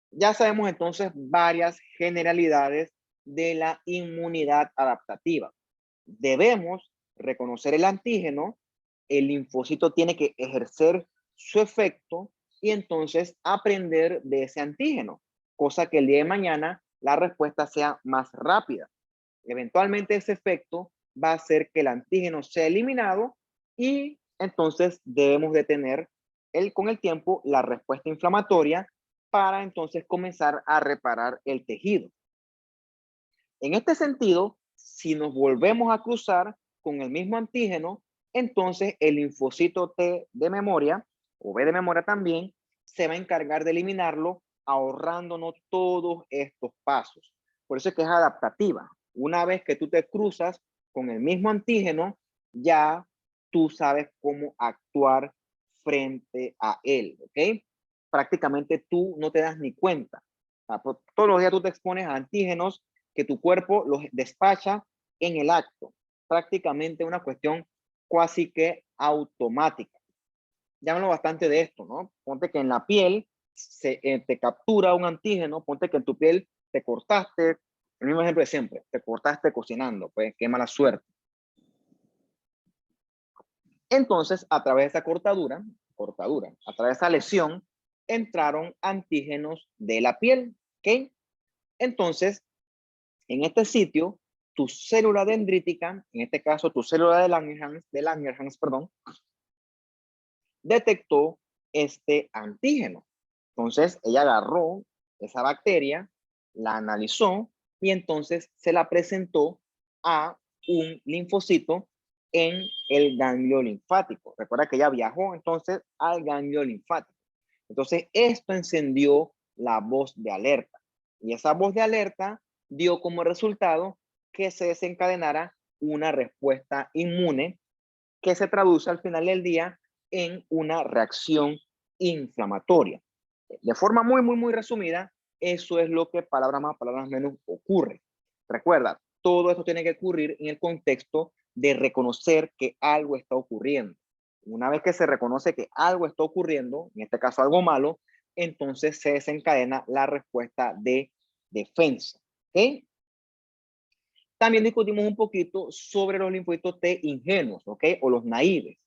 ya sabemos entonces varias generalidades de la inmunidad adaptativa. Debemos reconocer el antígeno, el linfocito tiene que ejercer su efecto y entonces aprender de ese antígeno, cosa que el día de mañana la respuesta sea más rápida. Eventualmente ese efecto va a hacer que el antígeno sea eliminado y entonces debemos de tener con el tiempo la respuesta inflamatoria para entonces comenzar a reparar el tejido. En este sentido, si nos volvemos a cruzar con el mismo antígeno, entonces el linfocito T de memoria, o B de memoria también, se va a encargar de eliminarlo, ahorrándonos todos estos pasos. Por eso es que es adaptativa. Una vez que tú te cruzas con el mismo antígeno, ya tú sabes cómo actuar frente a él, ¿ok? Prácticamente tú no te das ni cuenta. Todos los días tú te expones a antígenos que tu cuerpo los despacha en el acto. Prácticamente una cuestión casi que automática. Ya hablo bastante de esto, ¿no? Ponte que en la piel te captura un antígeno, ponte que en tu piel te cortaste, el mismo ejemplo de siempre, te cortaste cocinando, pues qué mala suerte. Entonces, a través de esa cortadura, a través de esa lesión, entraron antígenos de la piel, ¿ok? Entonces, en este sitio, tu célula dendrítica, en este caso tu célula de Langerhans, perdón, detectó este antígeno. Entonces, ella agarró esa bacteria, la analizó y entonces se la presentó a un linfocito en el ganglio linfático. Recuerda que ella viajó entonces al ganglio linfático. Entonces, esto encendió la voz de alerta. Y esa voz de alerta dio como resultado que se desencadenara una respuesta inmune que se traduce al final del día en una reacción inflamatoria. De forma muy resumida, eso es lo que palabras más, palabras menos ocurre. Recuerda, todo esto tiene que ocurrir en el contexto de reconocer que algo está ocurriendo. Una vez que se reconoce que algo está ocurriendo, en este caso algo malo, entonces se desencadena la respuesta de defensa. ¿Ok? También discutimos un poquito sobre los linfocitos T ingenuos, ¿ok? O los naives.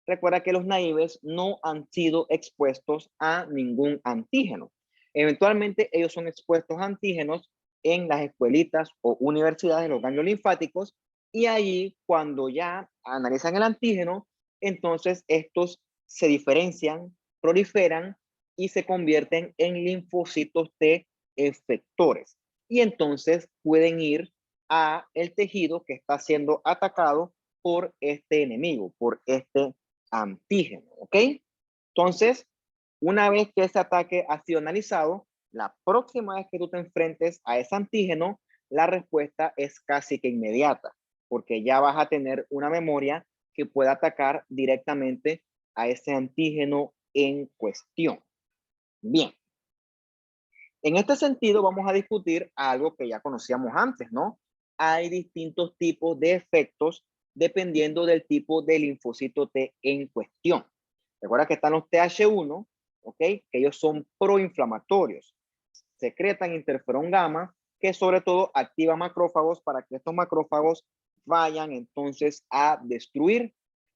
Recuerda que los naives no han sido expuestos a ningún antígeno. Eventualmente ellos son expuestos a antígenos en las escuelitas o universidades de los ganglios linfáticos y allí cuando ya analizan el antígeno, entonces estos se diferencian, proliferan y se convierten en linfocitos T efectores. Y entonces pueden ir a el tejido que está siendo atacado por este enemigo, por este antígeno, ¿ok? Entonces, una vez que ese ataque ha sido analizado, la próxima vez que tú te enfrentes a ese antígeno, la respuesta es casi que inmediata, porque ya vas a tener una memoria que pueda atacar directamente a ese antígeno en cuestión. Bien. En este sentido, vamos a discutir algo que ya conocíamos antes, ¿no? Hay distintos tipos de efectos dependiendo del tipo de linfocito T en cuestión. Recuerda que están los TH1, ¿ok? Que ellos son proinflamatorios. Secretan interferón gamma, que sobre todo activa macrófagos para que estos macrófagos vayan entonces a destruir.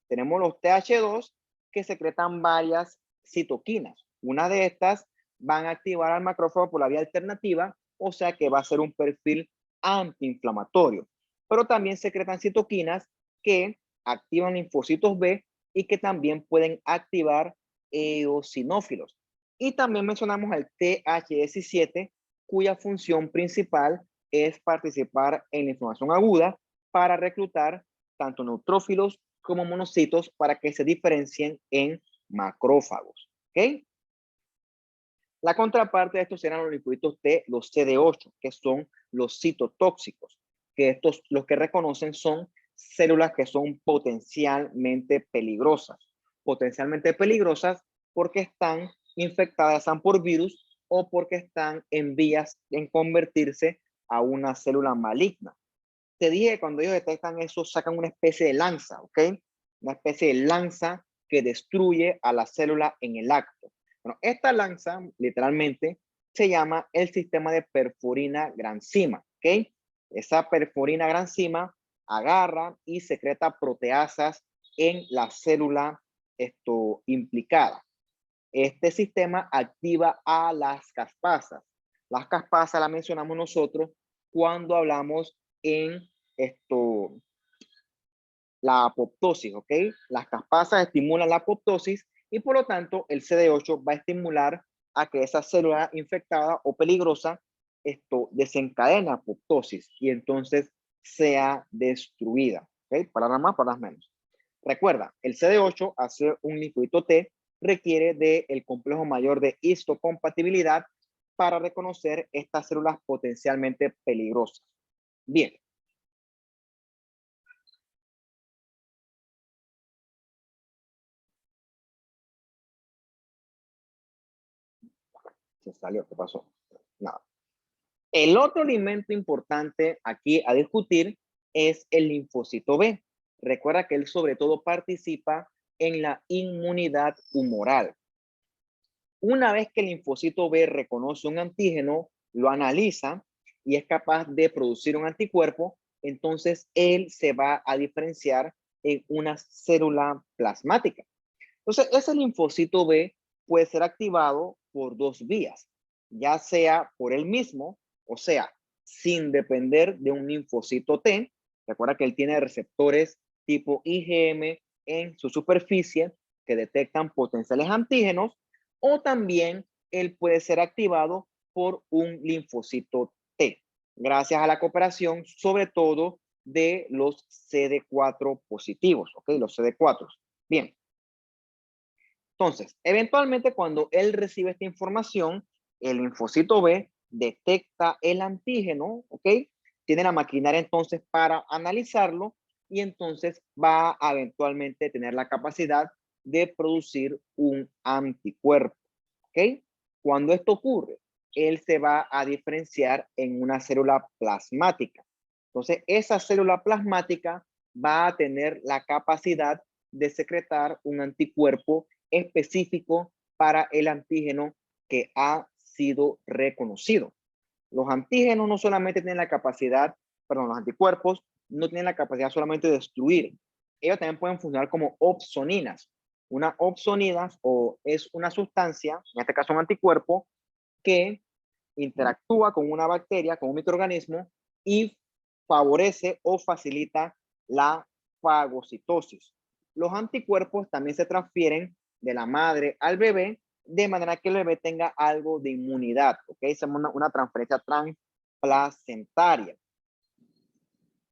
Tenemos los TH2 que secretan varias citoquinas. Una de estas van a activar al macrófago por la vía alternativa, o sea que va a ser un perfil antiinflamatorio. Pero también secretan citoquinas que activan linfocitos B y que también pueden activar eosinófilos. Y también mencionamos el TH17, cuya función principal es participar en la inflamación aguda para reclutar tanto neutrófilos como monocitos para que se diferencien en macrófagos. ¿Ok? La contraparte de estos serán los linfocitos T, los CD8, que son los citotóxicos, que estos los que reconocen son células que son potencialmente peligrosas. Potencialmente peligrosas porque están infectadas por virus o porque están en vías en convertirse a una célula maligna. Te dije que cuando ellos detectan eso, sacan una especie de lanza, ¿ok? Una especie de lanza que destruye a la célula en el acto. Bueno, esta lanza, literalmente, se llama el sistema de perforina granzima, ¿ok? Esa perforina granzima agarra y secreta proteasas en la célula implicada. Este sistema activa a las caspasas. Las caspasas las mencionamos nosotros cuando hablamos en la apoptosis, ¿ok? Las caspasas estimulan la apoptosis y por lo tanto el CD8 va a estimular a que esa célula infectada o peligrosa desencadena apoptosis y entonces sea destruida, ¿ok? Para nada más, para nada menos. Recuerda, el CD8, hacer un linfocito T, requiere del complejo mayor de histocompatibilidad para reconocer estas células potencialmente peligrosas. Bien. Se salió, ¿qué pasó? Nada. El otro alimento importante aquí a discutir es el linfocito B. Recuerda que él sobre todo participa en la inmunidad humoral. Una vez que el linfocito B reconoce un antígeno, lo analiza y es capaz de producir un anticuerpo, entonces él se va a diferenciar en una célula plasmática. Entonces, ese linfocito B puede ser activado por dos vías, ya sea por él mismo, o sea, sin depender de un linfocito T. Recuerda que él tiene receptores tipo IgM en su superficie que detectan potenciales antígenos, o también él puede ser activado por un linfocito T, gracias a la cooperación, sobre todo de los CD4 positivos, ¿ok? Los CD4. Bien. Entonces, eventualmente cuando él recibe esta información, el linfocito B detecta el antígeno, ¿ok? Tiene la maquinaria entonces para analizarlo y entonces va a eventualmente tener la capacidad de producir un anticuerpo, ¿ok? Cuando esto ocurre, él se va a diferenciar en una célula plasmática. Entonces, esa célula plasmática va a tener la capacidad de secretar un anticuerpo específico para el antígeno que ha sido reconocido. Los antígenos no solamente tienen la capacidad, perdón, los anticuerpos no tienen la capacidad solamente de destruir. Ellos también pueden funcionar como opsoninas. Una opsonina es una sustancia, en este caso un anticuerpo, que interactúa con una bacteria, con un microorganismo y favorece o facilita la fagocitosis. Los anticuerpos también se transfieren de la madre al bebé de manera que el bebé tenga algo de inmunidad, ¿ok? Es una transferencia transplacentaria.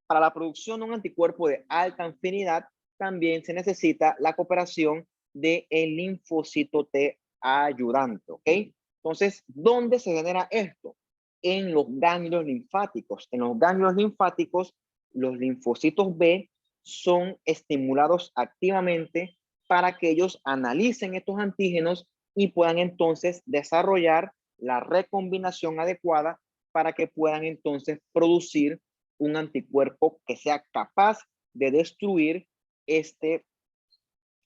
Para la producción de un anticuerpo de alta afinidad, también se necesita la cooperación del linfocito T ayudante, ¿ok? Entonces, ¿dónde se genera esto? En los ganglios linfáticos. En los ganglios linfáticos, los linfocitos B son estimulados activamente para que ellos analicen estos antígenos y puedan entonces desarrollar la recombinación adecuada para que puedan entonces producir un anticuerpo que sea capaz de destruir este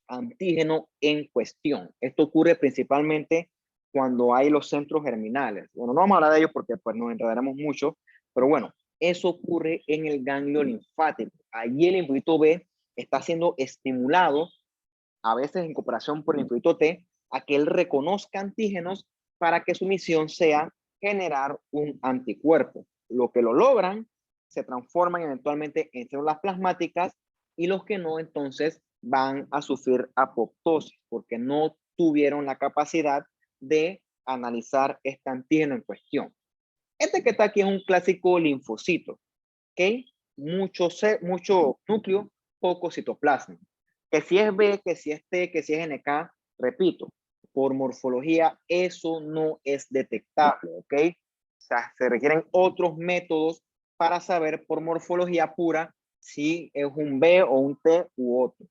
antígeno en cuestión. Esto ocurre principalmente cuando hay los centros germinales. Bueno, no vamos a hablar de ellos porque pues nos enredaremos mucho, pero bueno, eso ocurre en el ganglio linfático. Allí el linfocito B está siendo estimulado, a veces en cooperación por el linfocito T, a que él reconozca antígenos para que su misión sea generar un anticuerpo. Lo que lo logran se transforman eventualmente en células plasmáticas y los que no, entonces van a sufrir apoptosis porque no tuvieron la capacidad de analizar este antígeno en cuestión. Este que está aquí es un clásico linfocito, ¿ok? Mucho núcleo, poco citoplasma. Que si es B, que si es T, que si es NK, repito, por morfología eso no es detectable, ¿ok? O sea, se requieren otros métodos para saber por morfología pura si es un B o un T u otro.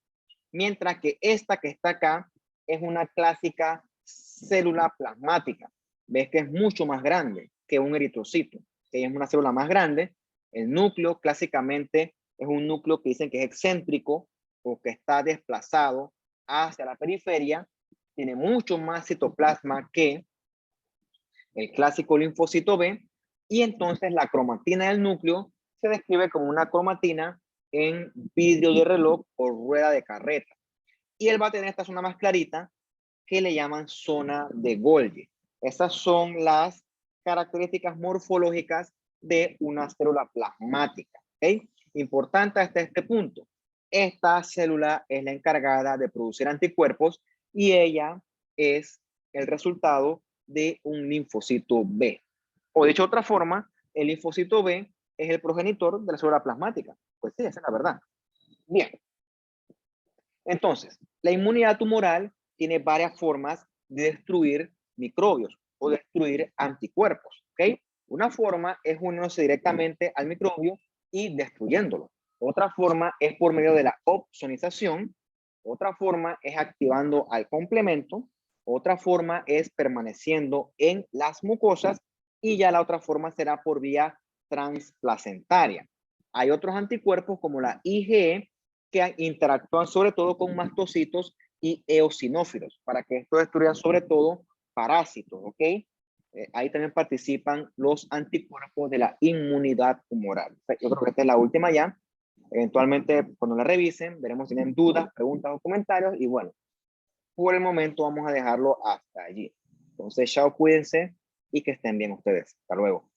Mientras que esta que está acá es una clásica célula plasmática. ves que es mucho más grande que un eritrocito. Que es una célula más grande. El núcleo clásicamente es un núcleo que dicen que es excéntrico o que está desplazado hacia la periferia. Tiene mucho más citoplasma que el clásico linfocito B, y entonces la cromatina del núcleo se describe como una cromatina en vidrio de reloj o rueda de carreta. Y él va a tener esta zona más clarita que le llaman zona de Golgi. Esas son las características morfológicas de una célula plasmática. ¿Okay? Importante hasta este punto. Esta célula es la encargada de producir anticuerpos y ella es el resultado de un linfocito B. O dicho de otra forma, el linfocito B es el progenitor de la célula plasmática. Pues sí, esa es la verdad. Bien. Entonces, la inmunidad tumoral tiene varias formas de destruir microbios o destruir anticuerpos. ¿Ok? Una forma es uniéndose directamente al microbio y destruyéndolo. Otra forma es por medio de la opsonización. Otra forma es activando al complemento. Otra forma es permaneciendo en las mucosas. Y ya la otra forma será por vía transplacentaria. Hay otros anticuerpos como la IgE que interactúan sobre todo con mastocitos y eosinófilos para que esto destruya sobre todo parásitos, ¿ok? Ahí también participan los anticuerpos de la inmunidad tumoral. Yo creo que esta es la última ya. Eventualmente, cuando la revisen, veremos si tienen dudas, preguntas o comentarios. Y bueno, por el momento vamos a dejarlo hasta allí. Entonces, chao, cuídense y que estén bien ustedes. Hasta luego.